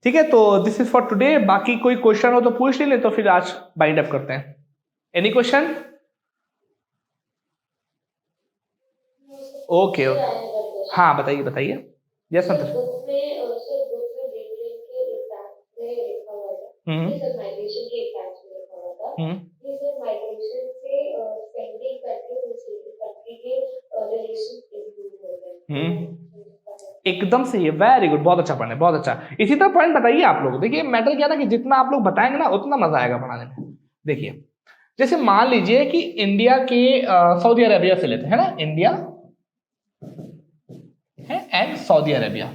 ठीक है, तो दिस इज फॉर टुडे। बाकी कोई क्वेश्चन हो तो पूछ ले, तो फिर आज बाइंड अप करते हैं। Any question? ओके, हाँ बताइए बताइए। यस संतोष। एकदम सही है, वेरी गुड, बहुत अच्छा पढ़ने, बहुत अच्छा। इसी तरह पॉइंट बताइए आप लोग। देखिए मैटर क्या ना कि जितना आप लोग बताएंगे ना उतना मजा आएगा पढ़ाने में। देखिए जैसे मान लीजिए कि इंडिया के सऊदी अरेबिया से लेते हैं ना, इंडिया है एंड सऊदी अरेबिया।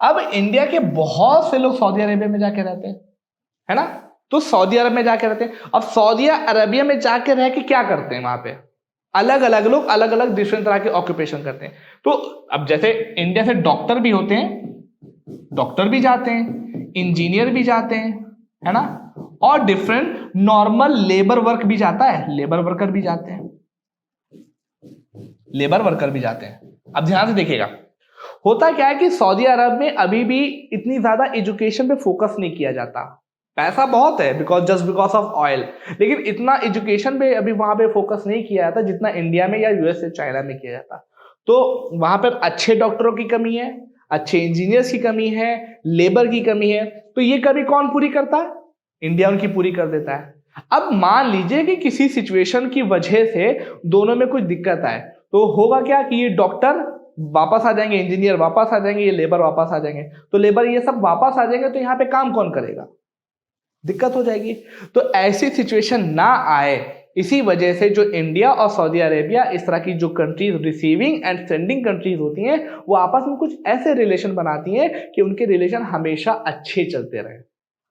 अब इंडिया के बहुत से लोग सऊदी अरेबिया में जाके रहते हैं, है ना, तो सऊदी अरब में जाके रहते हैं। अब सऊदी अरेबिया में जाके रह के क्या करते हैं वहां पे, अलग अलग लोग अलग अलग डिफरेंट तरह के ऑक्यूपेशन करते हैं। तो अब जैसे इंडिया से डॉक्टर भी होते हैं, डॉक्टर भी जाते हैं, इंजीनियर भी जाते हैं, है ना, और डिफरेंट नॉर्मल लेबर वर्क भी जाता है, लेबर वर्कर भी जाते हैं, लेबर वर्कर भी जाते हैं। अब ध्यान से देखिएगा, होता क्या है कि सऊदी अरब में अभी भी इतनी ज्यादा एजुकेशन पे फोकस नहीं किया जाता। पैसा बहुत है जस्ट बिकॉज ऑफ ऑयल, लेकिन इतना एजुकेशन पे अभी वहां पे फोकस नहीं किया जाता जितना इंडिया में या यूएसए चाइना में किया जाता। तो वहां पर अच्छे डॉक्टरों की कमी है, अच्छे इंजीनियर्स की कमी है, लेबर की कमी है। तो ये कमी कौन पूरी करता है? इंडिया उनकी पूरी कर देता है। अब मान लीजिए कि किसी सिचुएशन की वजह से दोनों में कुछ दिक्कत आए, तो होगा क्या कि ये डॉक्टर वापस आ जाएंगे, इंजीनियर वापस आ जाएंगे, ये लेबर वापस आ जाएंगे। तो लेबर ये सब वापस आ जाएंगे, तो यहाँ पे काम कौन करेगा? दिक्कत हो जाएगी। तो ऐसी सिचुएशन ना आए, इसी वजह से जो इंडिया और सऊदी अरेबिया इस तरह की जो countries receiving end sending countries होती हैं, वो आपस में कुछ ऐसे रिलेशन बनाती हैं कि उनके रिलेशन हमेशा अच्छे चलते रहे।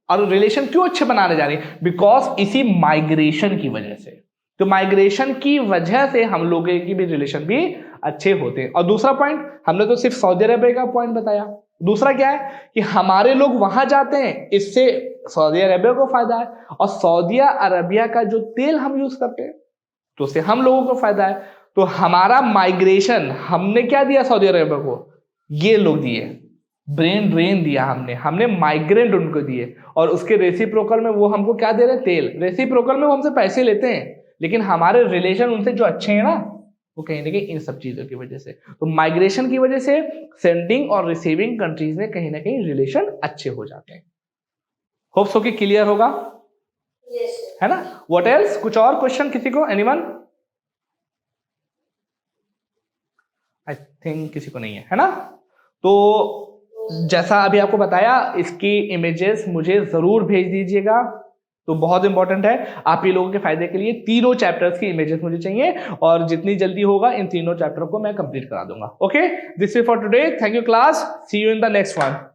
और रिलेशन क्यों अच्छे बनाने जा रही है? बिकॉज इसी माइग्रेशन की वजह से। तो माइग्रेशन की वजह से हम लोगों की भी रिलेशन भी अच्छे होते हैं। और दूसरा पॉइंट, हमने तो सिर्फ सऊदी अरेबिया का पॉइंट बताया, दूसरा क्या है कि हमारे लोग वहां जाते हैं, इससे सऊदी अरेबिया को फायदा है, और सऊदी अरेबिया का जो तेल हम यूज करते हैं तो उससे हम लोगों को फायदा है। तो हमारा माइग्रेशन हमने क्या दिया सऊदी अरेबिया को? ये लोग दिए, ब्रेन ड्रेन दिया हमने माइग्रेंट उनको दिए, और उसके रेसिप्रोकल में वो हमको क्या दे रहे हैं? तेल। रेसिप्रोकल में वो हमसे पैसे लेते हैं, लेकिन हमारे रिलेशन उनसे जो अच्छे हैं ना, वो कहीं ना कहीं इन सब चीजों की वजह से। तो माइग्रेशन की वजह से सेंडिंग और रिसीविंग कंट्रीज में कहीं ना कहीं रिलेशन अच्छे हो जाते हैं। होप सो कि क्लियर होगा, Yes, sir. है ना? What else? कुछ और क्वेश्चन किसी को? एनीवन? आई थिंक किसी को नहीं है ना? तो जैसा अभी आपको बताया, इसकी इमेजेस मुझे जरूर भेज दीजिएगा, तो बहुत इंपॉर्टेंट है आप ये लोगों के फायदे के लिए। तीनों चैप्टर्स की इमेजेस मुझे चाहिए, और जितनी जल्दी होगा इन तीनों चैप्टर को मैं कंप्लीट करा दूंगा। Okay, this is for today. Thank you class, see you in the next one.